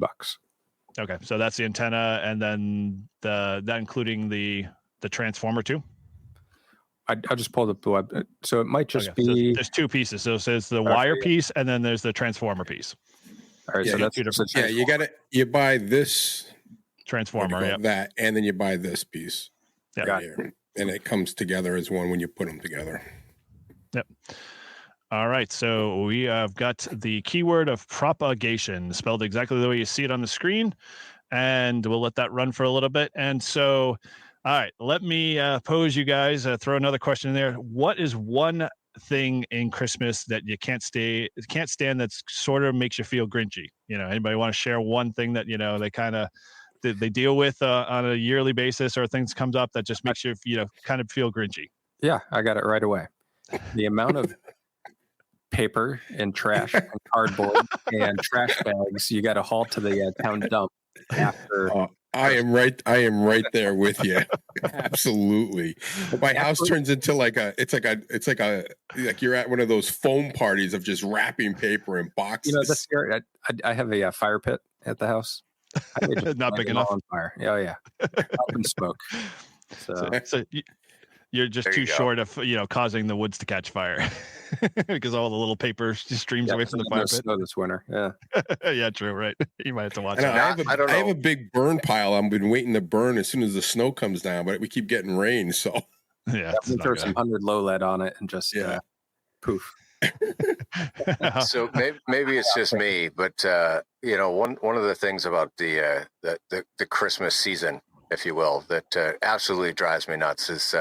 Okay, so that's the antenna, and then that including the transformer too. I just pulled up the web, so it might just be. So there's two pieces. So there's the wire piece, and then there's the transformer piece. All right, so that's two different. Yeah, you buy this transformer, that, and then you buy this piece. Yeah, right here. And it comes together as one when you put them together. Yep. All right, so we have got the keyword of propagation spelled exactly the way you see it on the screen, and we'll let that run for a little bit. And so, all right, let me pose you guys, throw another question in there. What is one thing in Christmas that you can't stand that sort of makes you feel grinchy? Anybody want to share one thing that, they kind of, they deal with on a yearly basis, or things comes up that just makes you, kind of feel grinchy? Yeah, I got it right away. The amount of paper and trash and cardboard and trash bags you got to haul to the town dump after. I am right there with you. Absolutely. My house turns into like you're at one of those foam parties of just wrapping paper in boxes. This year I have a fire pit at the house. Not big enough. On fire. Oh yeah. Up in smoke. So you're just too short of causing the woods to catch fire because all the little paper streams away from the fire pit. Snow this winter. Yeah. Yeah, true. Right. You might have to watch it. I have a big burn pile. I've been waiting to burn as soon as the snow comes down, but we keep getting rain. So yeah, we throw some 100 low lead on it and just poof. So maybe it's just me, but one of the things about the Christmas season, if you will, that absolutely drives me nuts is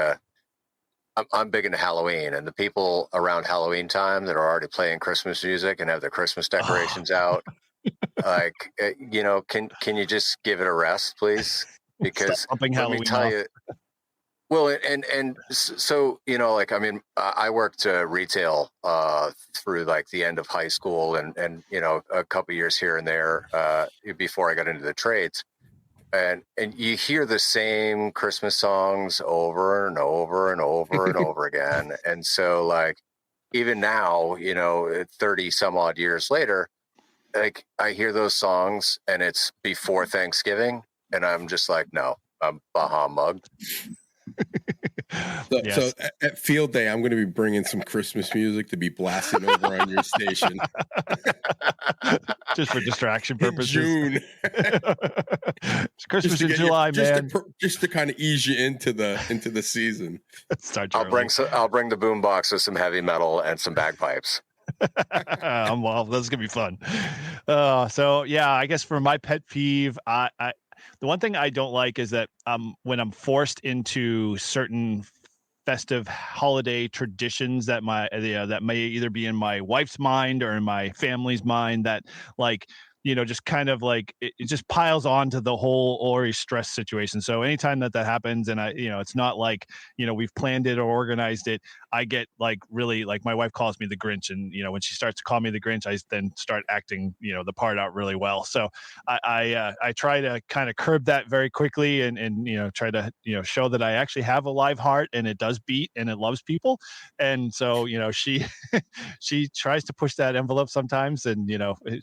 I'm big into Halloween, and the people around Halloween time that are already playing Christmas music and have their Christmas decorations out. Like, can you just give it a rest, please? Because let me tell you. Well, and so, I worked retail through like the end of high school and a couple years here and there before I got into the trades. And you hear the same Christmas songs over and over and over and over again. And so, like, even now, 30 some odd years later, like, I hear those songs and it's before Thanksgiving, and I'm just like, no, I'm a humbug. So at field day, I'm going to be bringing some Christmas music to be blasting over on your station, just for distraction purposes. June, it's Christmas in July, man. Just to kind of ease you into the season. I'll bring the boombox with some heavy metal and some bagpipes. Well, that's gonna be fun. So yeah, I guess for my pet peeve, I the one thing I don't like is that when I'm forced into certain festive holiday traditions that that may either be in my wife's mind or in my family's mind, that like just kind of like it just piles on to the whole already stress situation. So anytime that happens, and it's not like we've planned it or organized it, I get like really, like, my wife calls me the Grinch, and when she starts to call me the Grinch, I then start acting the part out really well. So I try to kind of curb that very quickly, and try to show that I actually have a live heart, and it does beat, and it loves people. And so she she tries to push that envelope sometimes, and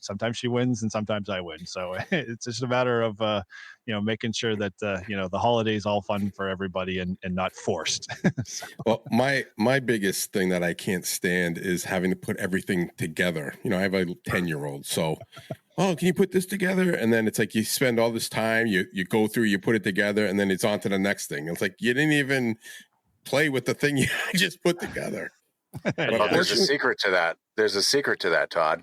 sometimes she wins and sometimes I win. So it's just a matter of making sure that the holiday is all fun for everybody, and not forced. So. Well, my biggest thing that I can't stand is having to put everything together. I have a 10-year-old, so can you put this together? And then it's like you spend all this time, you go through, you put it together, and then it's on to the next thing. It's like you didn't even play with the thing you just put together. Well, there's a secret to that. There's a secret to that, Todd.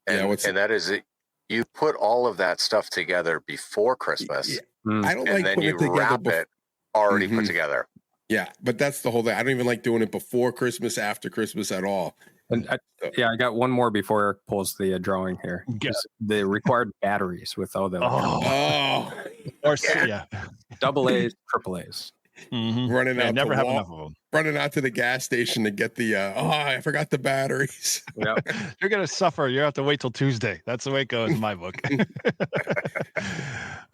And that is that you put all of that stuff together before Christmas. Yeah. I don't like putting it together. Wrap it already put together. Yeah, but that's the whole thing. I don't even like doing it before Christmas, after Christmas at all. And I got one more before Eric pulls the drawing here. The required batteries with all the double A's, triple A's. Mm-hmm. Running out, never have enough of them. Running out to the gas station to get the I forgot the batteries. Yeah, you're gonna suffer. You have to wait till Tuesday. That's the way it goes in my book.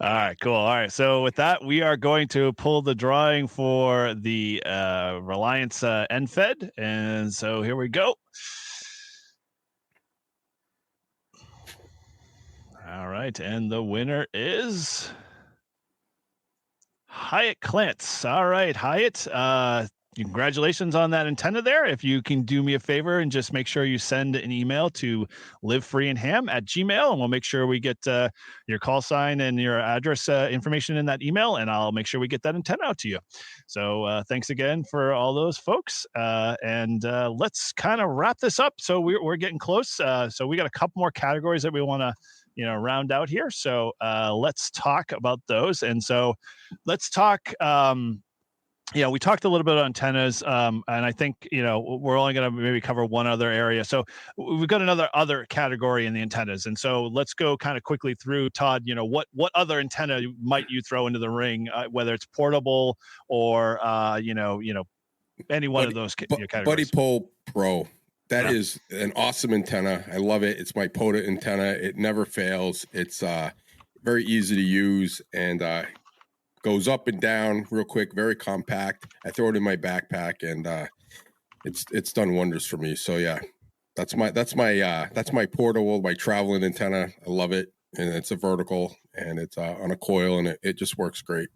All right, cool. All right, so with that, we are going to pull the drawing for the Reliance NFED, and so here we go. All right, and the winner is Hyatt Klintz. All right, Hyatt. Congratulations on that antenna there. If you can do me a favor and just make sure you send an email to livefreeandham@gmail.com, and we'll make sure we get your call sign and your address information in that email, and I'll make sure we get that antenna out to you. So thanks again for all those folks. And let's kind of wrap this up. So we're getting close. So we got a couple more categories that we want to round out here. So let's talk about those. And so let's talk, we talked a little bit on antennas, and I think, we're only going to maybe cover one other area. So we've got other category in the antennas. And so let's go kind of quickly through, Todd, what other antenna might you throw into the ring, whether it's portable or, any one of those categories. Buddy Pole Pro. That is an awesome antenna. I love it. It's my POTA antenna. It never fails. It's very easy to use and goes up and down real quick, very compact. I throw it in my backpack and it's done wonders for me. So yeah, that's my portable, my traveling antenna. I love it. And it's a vertical and it's on a coil and it just works great.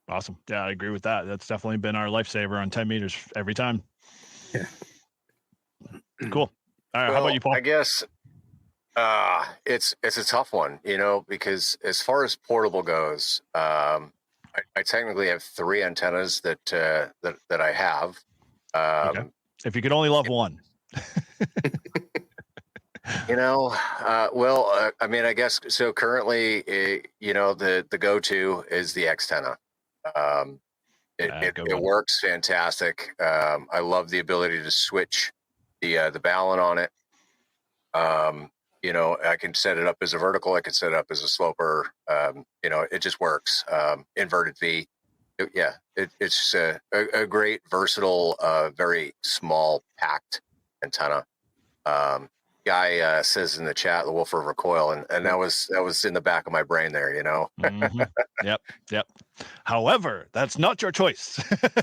Awesome. Yeah, I agree with that. That's definitely been our lifesaver on 10 meters every time. Yeah. Cool. All right. How about you, Paul? I guess it's a tough one, because as far as portable goes, I technically have 3 antennas that I have. Okay. If you could only love one. I guess so. Currently, the go-to is the Xtenna. It works fantastic. I love the ability to switch the balun on it. I can set it up as a vertical. I can set it up as a sloper. It just works. Inverted V. It's a great, versatile, very small, packed antenna. Guy says in the chat, the Wolf River Coil, and that was in the back of my brain there, Mm-hmm. Yep. However, that's not your choice.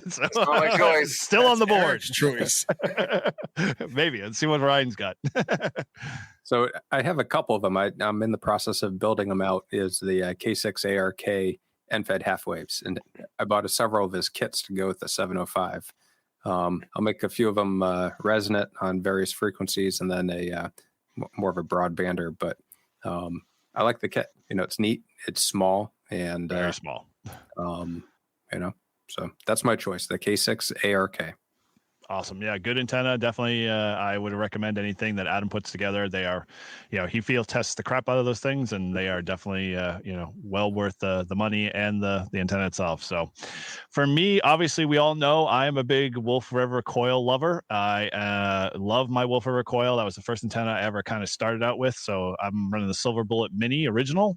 So, it's not my choice. Still on the board. Eric's choice. Maybe. Let's see what Ryan's got. So I have a couple of them. I'm in the process of building them out. Is the K6 ARK NFED half waves, and I bought several of his kits to go with the 705. I'll make a few of them resonant on various frequencies, and then a more of a broadbander. But I like the kit. It's neat. It's small and very small. So that's my choice. The K6 ARK. Awesome. Yeah, good antenna. Definitely, I would recommend anything that Adam puts together. They are, he field tests the crap out of those things, and they are definitely, well worth the money and the antenna itself. So, for me, obviously, we all know I am a big Wolf River coil lover. I love my Wolf River coil. That was the first antenna I ever kind of started out with. So I'm running the Silver Bullet Mini original.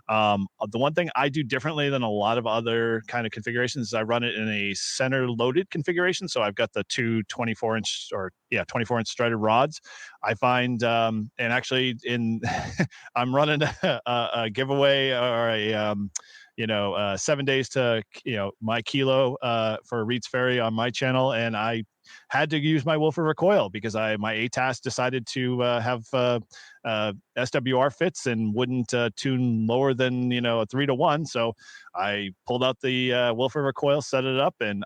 The one thing I do differently than a lot of other kind of configurations is I run it in a center loaded configuration. So I've got the two 24-inch 24-inch strutted rods. I find, and actually I'm running a giveaway or a 7 days to my kilo for Reed's Ferry on my channel, and I had to use my Wolf River coil because my ATAS decided to have SWR fits and wouldn't tune lower than a 3-to-1. So I pulled out the Wolf River coil, set it up, and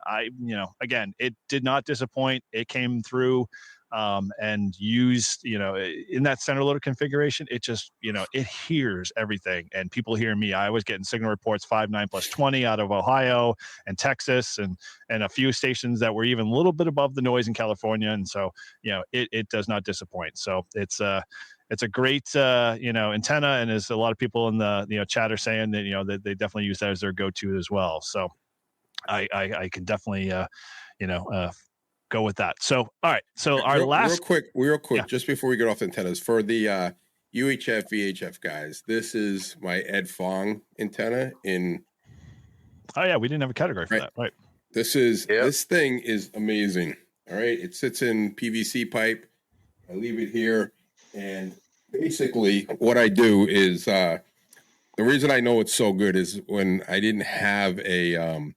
again, it did not disappoint. It came through. And used, in that center loader configuration, it just, it hears everything, and people hear me. I was getting signal reports 5.9+20 out of Ohio and Texas, and a few stations that were even a little bit above the noise in California. And so, it does not disappoint. So it's a great, antenna. And as a lot of people in the chat are saying that, that they definitely use that as their go-to as well. So I can definitely, go with that. So, all right. So real quick, yeah. Just before we get off the antennas, for the UHF, VHF guys, this is my Ed Fong antenna in. Oh yeah, we didn't have a category for that, right? This thing is amazing. All right, it sits in PVC pipe. I leave it here, and basically, what I do is the reason I know it's so good is when I didn't have a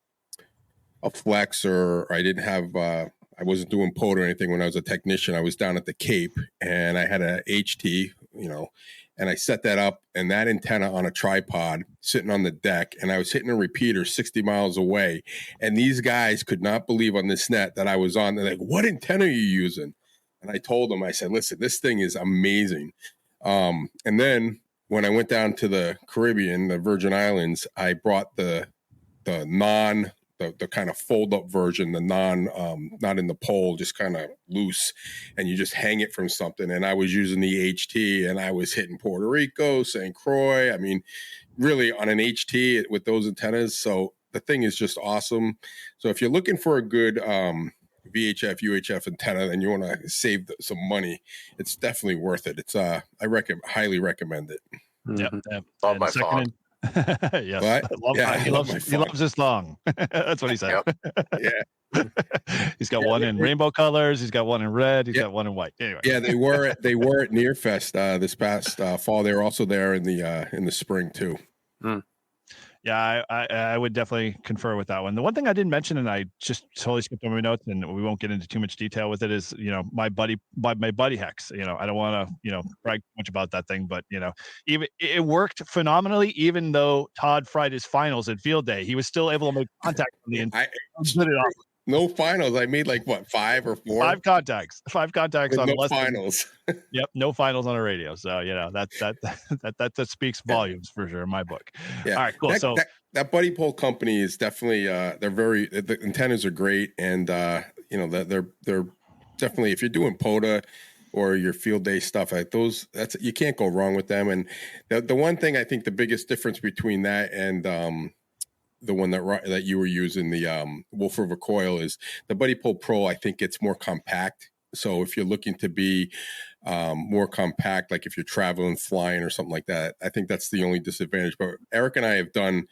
flex, or I didn't have. I wasn't doing POD or anything when I was a technician. I was down at the Cape, and I had a HT, and I set that up and that antenna on a tripod sitting on the deck, and I was hitting a repeater 60 miles away. And these guys could not believe on this net that I was on. They're like, "What antenna are you using?" And I told them, I said, "Listen, this thing is amazing." And then when I went down to the Caribbean, the Virgin Islands, I brought the kind of fold up version, the not in the pole, just kind of loose, and you just hang it from something. And I was using the HT, and I was hitting Puerto Rico, St. Croix. I mean, really on an HT with those antennas. So the thing is just awesome. So if you're looking for a good VHF, UHF antenna, and you want to save some money, it's definitely worth it. It's I highly recommend it. Mm-hmm. Yep. Love my phone. Yes. He loves his thong. That's what he said. Yep. Yeah. He's got one in rainbow colors. He's got one in red. He's got one in white. Anyway. Yeah, they were at Nearfest this past fall. They were also there in the spring too. Hmm. Yeah, I would definitely confer with that one. The one thing I didn't mention, and I just totally skipped over my notes, and we won't get into too much detail with it, is my buddy Hex. I don't want to brag much about that thing, but even it worked phenomenally. Even though Todd fried his finals at field day, he was still able to make contact on the end. No finals. I made like what, 5 or 4? 5 contacts. 5 contacts on no finals. Yep, no finals on a radio. So that speaks volumes for sure in my book. Yeah. All right, cool. That buddy pole company is definitely the antennas are great, and that they're definitely, if you're doing POTA or your field day stuff like those, you can't go wrong with them. And the one thing I think the biggest difference between that and the one that you were using, the Wolf River coil, is the Buddy Pole Pro. I think it's more compact. So if you're looking to be more compact, like if you're traveling, flying, or something like that, I think that's the only disadvantage. But Eric and I have done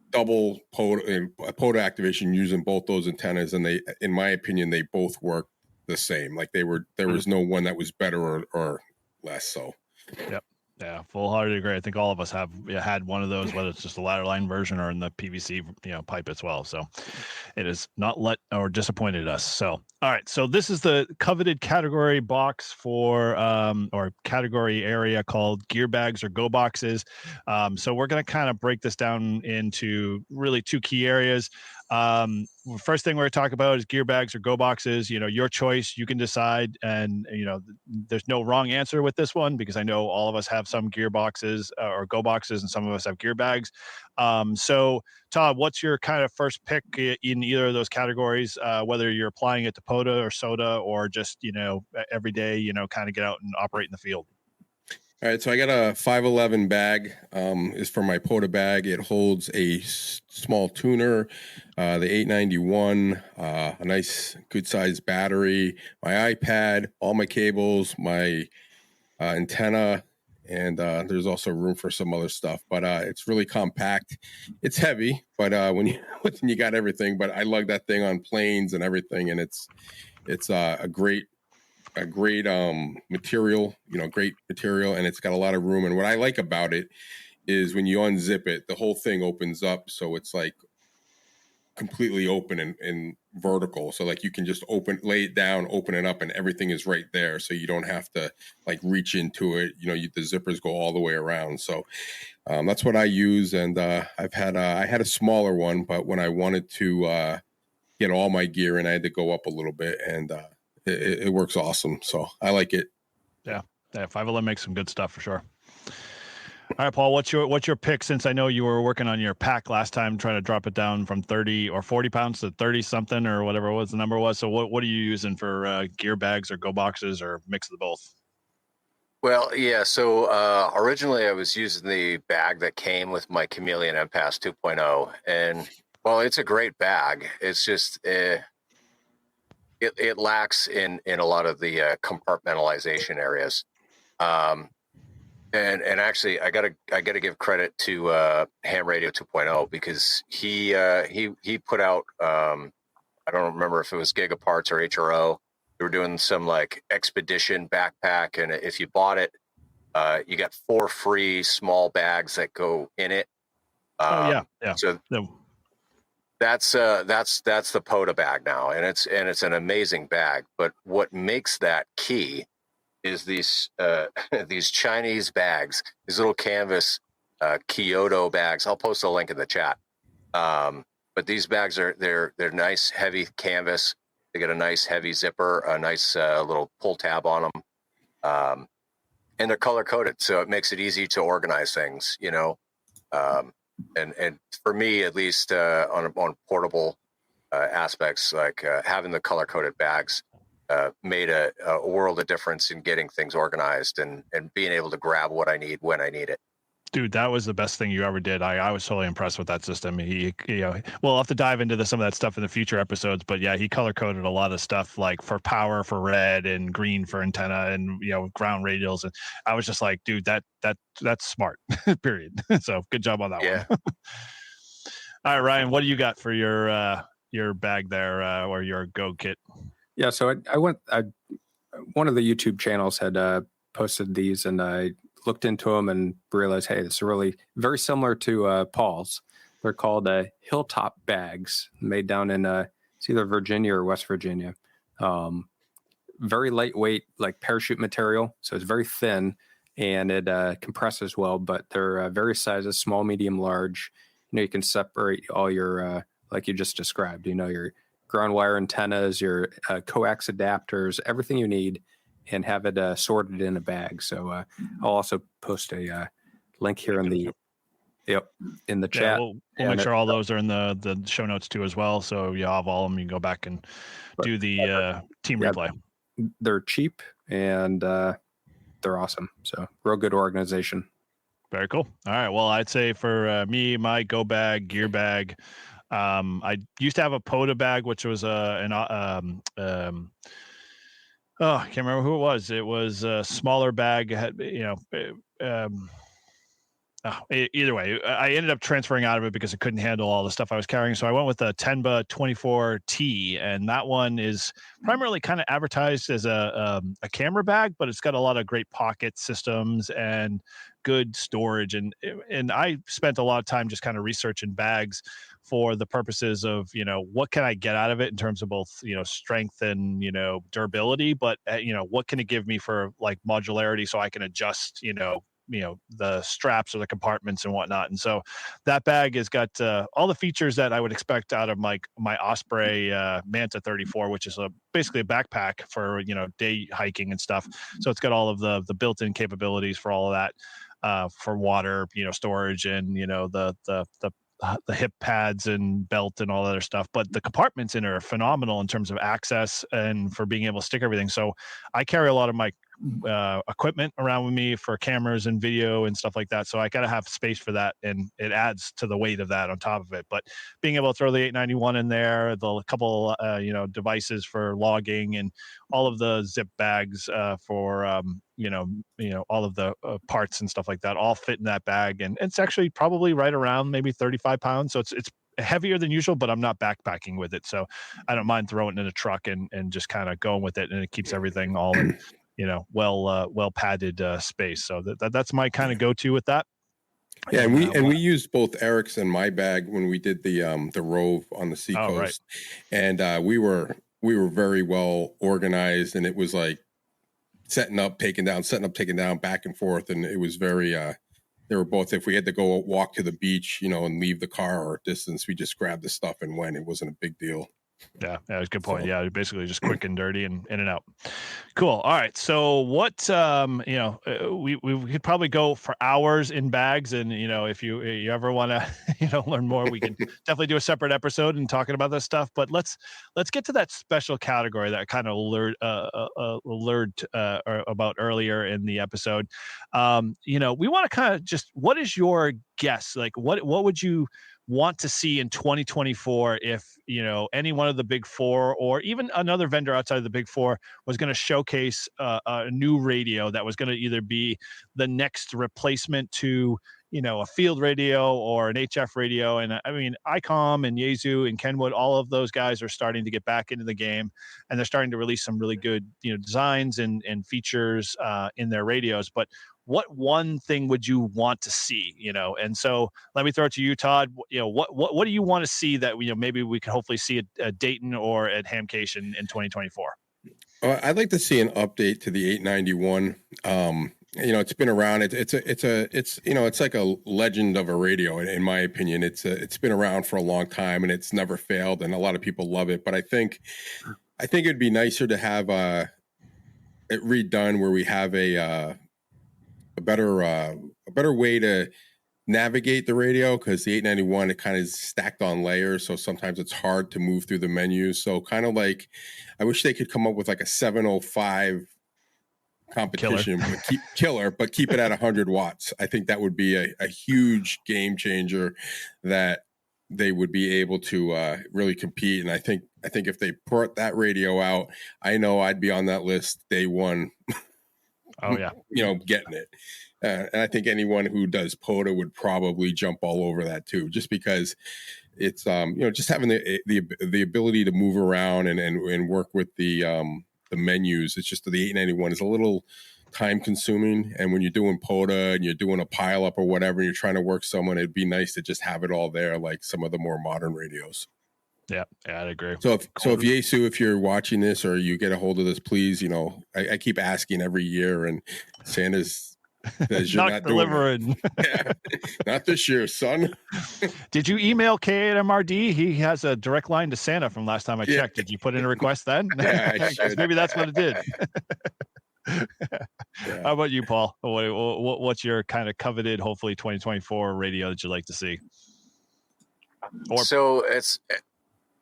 double POTA activation using both those antennas, and they, in my opinion, they both work the same. Like there was no one that was better or less. So. Yep. Yeah, full-hearted agree. I think all of us have had one of those, whether it's just a ladder line version or in the PVC pipe as well. So it has not let or disappointed us. So all right, so this is the coveted category box for or category area called gear bags or go boxes. So we're going to kind of break this down into really 2 key areas. First thing we're going to talk about is gear bags or go boxes. Your choice. You can decide, and there's no wrong answer with this one, because I know all of us have some gear boxes or go boxes, and some of us have gear bags. So Todd, what's your kind of first pick in either of those categories, whether you're applying it to POTA or SOTA, or just every day, kind of get out and operate in the field? All right, so I got a 511 bag. Is for my POTA bag. It holds a small tuner, the 891, a nice good sized battery, my iPad, all my cables, my antenna, and there's also room for some other stuff. But it's really compact. It's heavy, but when you got everything. But I lug that thing on planes and everything, and it's a great material, great material, and it's got a lot of room. And what I like about it is when you unzip it, the whole thing opens up, so it's like completely open and vertical. So like you can just lay it down, open it up, and everything is right there. So you don't have to like reach into it. The zippers go all the way around. So that's what I use. And I had a smaller one, but when I wanted to get all my gear in, I had to go up a little bit, and it works awesome. So I like it. Yeah. 511 makes some good stuff for sure. All right, Paul, what's your pick, since I know you were working on your pack last time, trying to drop it down from 30 or 40 pounds to 30 something or whatever it was the number was. So what are you using for gear bags or go boxes, or mix of both? Well, yeah. So originally I was using the bag that came with my Chameleon MPass 2.0, and well, it's a great bag. It's just it lacks in a lot of the compartmentalization areas. And actually, I gotta give credit to Ham Radio 2.0, because he put out I don't remember if it was Gigaparts or HRO. They were doing some like expedition backpack, and if you bought it, you got 4 free small bags that go in it. Yeah. So that's the POTA bag now, and it's an amazing bag. But what makes that key is these Chinese bags, these little canvas Kyoto bags. I'll post a link in the chat. But these bags they're nice, heavy canvas. They got a nice heavy zipper, a nice little pull tab on them, and they're color coded, so it makes it easy to organize things. And for me, at least on portable aspects, like having the color coded bags made a world of difference in getting things organized and being able to grab what I need when I need it. Dude, that was the best thing you ever did. I was totally impressed with that system. We'll have to dive into some of that stuff in the future episodes, but yeah, he color coded a lot of stuff, like for power for red and green for antenna, and ground radials. And I was just like, dude, that's smart. Period. So good job on that one. All right, Ryan, what do you got for your bag there, or your go kit? Yeah, so I went. One of the YouTube channels had posted these, and I looked into them and realized, hey, this is really very similar to Paul's. They're called Hilltop bags, made down in it's either Virginia or West Virginia. Very lightweight, like parachute material, so it's very thin, and it compresses well. But they're various sizes: small, medium, large. You can separate all your, like you just described. Your ground wire antennas, your coax adapters, everything you need, and have it sorted in a bag. So I'll also post a link here in the chat. We'll make sure all those are in the show notes too as well. So you have all of them. You can go back and do the team replay. They're cheap and they're awesome. So real good organization. Very cool. All right. Well, I'd say for me, my go bag, gear bag, I used to have a POTA bag, which was I can't remember who it was. It was a smaller bag. It had, either way, I ended up transferring out of it because it couldn't handle all the stuff I was carrying. So I went with the Tenba 24T, and that one is primarily kind of advertised as a camera bag, but it's got a lot of great pocket systems and good storage. And I spent a lot of time just kind of researching bags for the purposes of, what can I get out of it in terms of both, strength and, durability, but, what can it give me for like modularity so I can adjust, the straps or the compartments and whatnot. And so that bag has got all the features that I would expect out of my Osprey Manta 34, which is basically a backpack for day hiking and stuff. So it's got all of the built-in capabilities for all of that, for water storage, and the hip pads and belt and all that other stuff. But the compartments in it are phenomenal in terms of access and for being able to stick everything. So I carry a lot of my equipment around with me for cameras and video and stuff like that. So I got to have space for that, and it adds to the weight of that on top of it. But being able to throw the 891 in there, the couple devices for logging, and all of the zip bags for all of the parts and stuff like that all fit in that bag. And it's actually probably right around maybe 35 pounds. So it's heavier than usual, but I'm not backpacking with it. So I don't mind throwing it in a truck and just kind of going with it. And it keeps everything all in, well padded space. So that's my kind of go-to with that. Yeah, and we used both Eric's and my bag when we did the Rove on the seacoast, right. And we were very well organized, and it was like setting up, taking down, back and forth, and it was very. They were both. If we had to go walk to the beach, and leave the car or distance, we just grabbed the stuff and went. It wasn't a big deal. Yeah, that's a good point. Yeah, basically just quick and dirty and in and out. Cool. All right. So what, we could probably go for hours in bags, and if you ever want to learn more, we can definitely do a separate episode and talking about this stuff. But let's get to that special category that I kind of alerted about earlier in the episode. We want to kind of just, what is your guess? Like, what would you want to see in 2024 if any one of the big four, or even another vendor outside of the big four, was going to showcase a new radio that was going to either be the next replacement to a field radio or an HF radio? And I mean, ICOM and Yeesu and Kenwood, all of those guys are starting to get back into the game, and they're starting to release some really good designs and features in their radios. But what one thing would you want to see? And so let me throw it to you, Todd. What do you want to see that maybe we could hopefully see at Dayton or at Hamcation in 2024? I'd like to see an update to the 891. It's been around. It's like a legend of a radio, in my opinion. It's been around for a long time, and it's never failed, and a lot of people love it. But I think it'd be nicer to have it redone, where we have a better way to navigate the radio, because the 891, it kind of is stacked on layers, so sometimes it's hard to move through the menus. So kind of like, I wish they could come up with like a 705 competition, but keep it at 100 watts. I think that would be a huge game changer that they would be able to really compete. And I think if they put that radio out, I know I'd be on that list day one. Oh yeah, getting it. And I think anyone who does POTA would probably jump all over that too, just because it's just having the ability to move around and work with the menus. It's just the 891 is a little time consuming, and when you're doing POTA and you're doing a pile up or whatever, and you're trying to work someone, it'd be nice to just have it all there, like some of the more modern radios. Yeah, I'd agree. So if Yeesu, if you're watching this or you get a hold of this, please, I keep asking every year, and Santa's says you're not delivering. Yeah, not this year, son. Did you email K8MRD? He has a direct line to Santa from last time I checked. Did you put in a request then? Yeah, maybe that's what it did. Yeah. How about you, Paul? What's your kind of coveted, hopefully 2024 radio that you'd like to see? So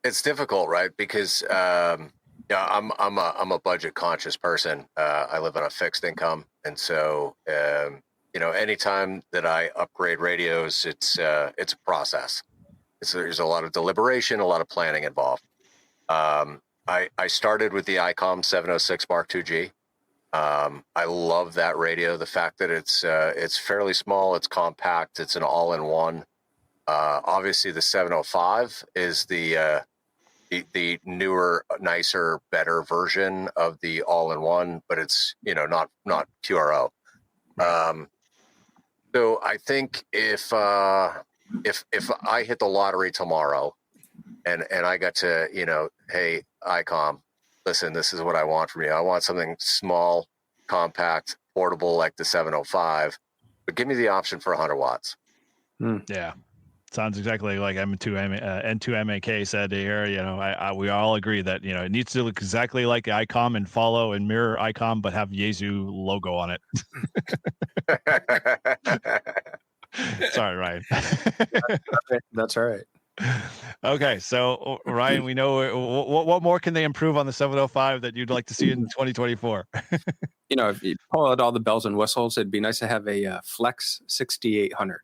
it's difficult, right? Because I'm a budget conscious person. I live on a fixed income, and so anytime that I upgrade radios, it's a process. There's a lot of deliberation, a lot of planning involved. I started with the ICOM 706 Mark II-G. I love that radio. The fact that it's fairly small, it's compact, it's an all-in-one. Obviously, the 705 is the newer, nicer, better version of the all-in-one, but it's not QRO. So I think if I hit the lottery tomorrow, and I got to hey, ICOM, listen, this is what I want from you. I want something small, compact, portable like the 705, but give me the option for 100 watts. Yeah. Sounds exactly like N2MAK said here. You know, we all agree that, you know, it needs to look exactly like the ICOM and follow and mirror ICOM, but have Yeesu logo on it. Sorry, Ryan. That's all right. Okay, so Ryan, we know what more can they improve on the 705 that you'd like to see in 2024? You know, if you pull out all the bells and whistles, it'd be nice to have a Flex 6800.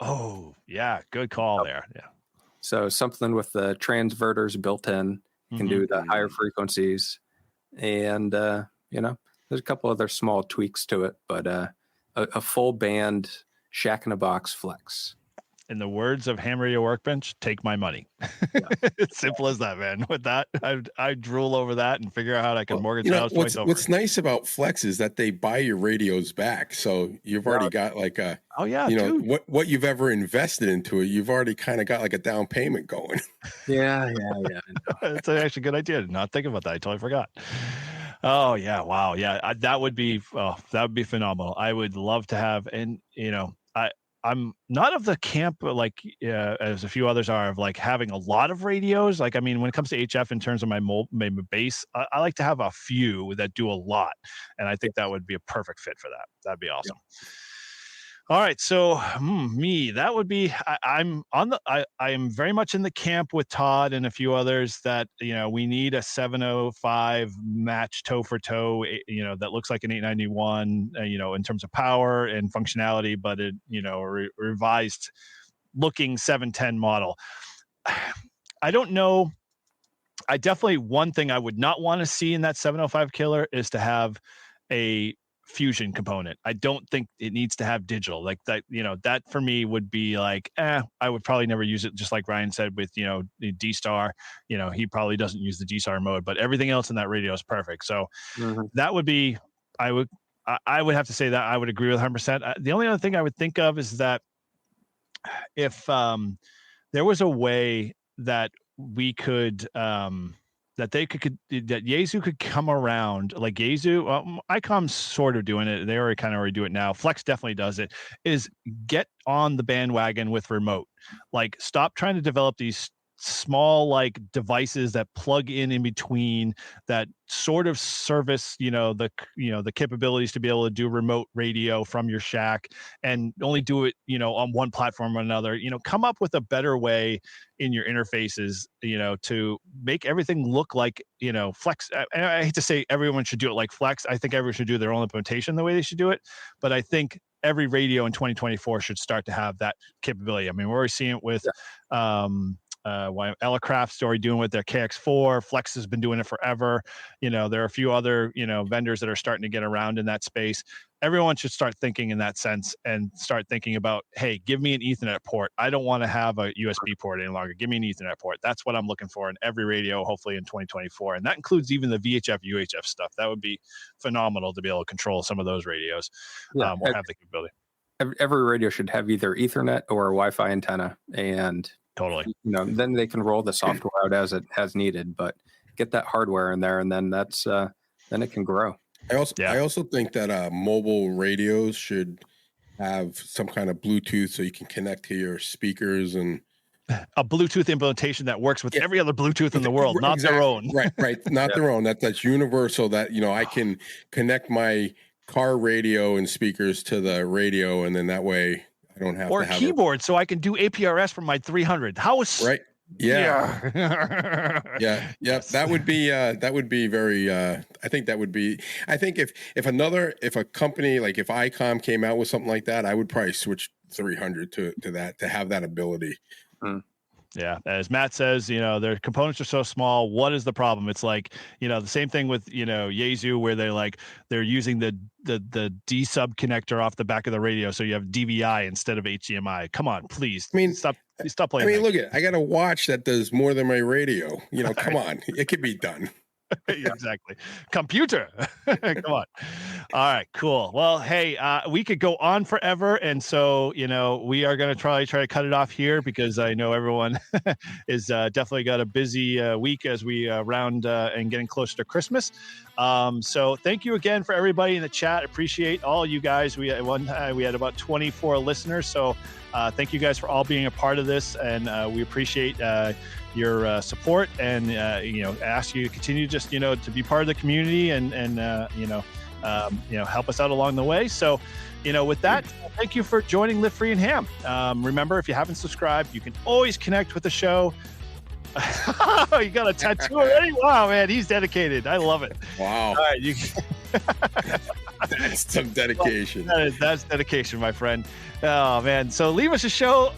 Oh, yeah, good call there. Yeah. So something with the transverters built in, can do the higher frequencies, and you know, there's a couple other small tweaks to it, but a full band Shack in a Box Flex. In the words of Ham Radio Workbench, take my money. Yeah. It's simple as that, man. With that, I drool over that and figure out how I can mortgage the house twice over. What's nice about Flex is that they buy your radios back, so you've already got like a what you've ever invested into it. You've already kind of got like a down payment going. Yeah. It's actually a good idea. Did not think about that. I totally forgot. Oh yeah, wow, yeah, that would be phenomenal. I would love to have, and you know, I'm not of the camp like as a few others are of like having a lot of radios. Like, I mean, when it comes to HF in terms of my base, I like to have a few that do a lot, and I think that would be a perfect fit for that. That'd be awesome. Yeah. All right, so that would be. I am very much in the camp with Todd and a few others that, you know, we need a 705 match toe for toe, you know, that looks like an 891, you know, in terms of power and functionality, but it, you know, revised looking 710 model. I don't know. I definitely, one thing I would not want to see in that 705 killer is to have a fusion component. I don't think it needs to have digital like that. You know, that for me would be like, I would probably never use it. Just like Ryan said with, you know, the D-Star, you know, he probably doesn't use the D-Star mode, but everything else in that radio is perfect. So that would be, I would have to say that I would agree with 100%. The only other thing I would think of is that if there was a way that we could, that Yeesu could come around, like Yeesu, ICOM's sort of doing it. They already do it now. Flex definitely does it, is get on the bandwagon with remote. Like, stop trying to develop these small like devices that plug in between that sort of service, you know, the capabilities to be able to do remote radio from your shack and only do it, you know, on one platform or another. You know, come up with a better way in your interfaces, you know, to make everything look like, you know, Flex. I hate to say everyone should do it like Flex. I think everyone should do their own implementation the way they should do it. But I think every radio in 2024 should start to have that capability. I mean, we're already seeing it with Elecraft's already doing with their KX4. Flex has been doing it forever. You know, there are a few other, you know, vendors that are starting to get around in that space. Everyone should start thinking in that sense and start thinking about, hey, give me an Ethernet port. I don't want to have a USB port any longer. Give me an Ethernet port. That's what I'm looking for in every radio, hopefully in 2024. And that includes even the VHF, UHF stuff. That would be phenomenal to be able to control some of those radios or have the capability. Every radio should have either Ethernet or a Wi-Fi antenna, and totally, you know, then they can roll the software out as needed, but get that hardware in there, and then that's then it can grow. I also think that mobile radios should have some kind of Bluetooth so you can connect to your speakers, and a Bluetooth implementation that works with every other Bluetooth in the world, not their own. Right, not their own. That's universal. That, you know, I can connect my car radio and speakers to the radio, and then that way I don't have to have keyboard, so I can do APRS from my 300. How is right? Yeah. Yes. That would be very. I think if a company like if ICOM came out with something like that, I would probably switch 300 to that, to have that ability. Yeah, as Matt says, you know, their components are so small. What is the problem? It's like, you know, the same thing with, you know, Yeesu, where they're using the D sub connector off the back of the radio, so you have DVI instead of HDMI. Come on, please. I mean, stop playing. I mean, look at it. I got a watch that does more than my radio. You know, come on, it could be done. Exactly. Computer. Come on. All right, cool. Well, hey, we could go on forever. And so, we are going to try to cut it off here because I know everyone is definitely got a busy week as we round and getting closer to Christmas. So thank you again for everybody in the chat. Appreciate all you guys. We had about 24 listeners. So thank you guys for all being a part of this. And we appreciate your support and, ask you to continue just, to be part of the community and help us out along the way. So, with that, thank you for joining Live Free and Ham. Remember, if you haven't subscribed, you can always connect with the show. You got a tattoo already? Wow, man, he's dedicated. I love it. Wow. All right, That's some dedication. That's dedication, my friend. Oh man! So leave us a show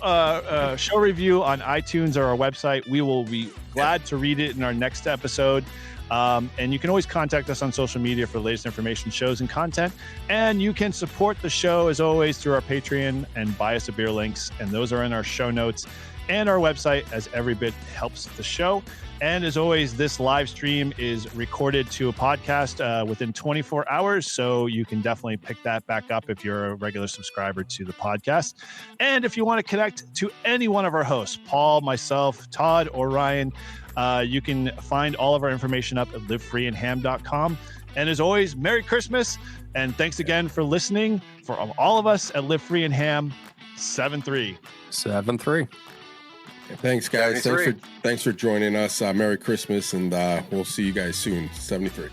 review on iTunes or our website. We will be glad to read it in our next episode. And you can always contact us on social media for the latest information, shows, and content. And you can support the show, as always, through our Patreon and Buy Us a Beer links. And those are in our show notes and our website, as every bit helps the show. And as always, this live stream is recorded to a podcast within 24 hours. So you can definitely pick that back up if you're a regular subscriber to the podcast. And if you want to connect to any one of our hosts, Paul, myself, Todd, or Ryan, you can find all of our information up at livefreeandham.com. And as always, Merry Christmas. And thanks again for listening. For all of us at Live Free and Ham, 7-3. 7-3. Thanks, guys. Thanks for joining us. Merry Christmas, and we'll see you guys soon. 73.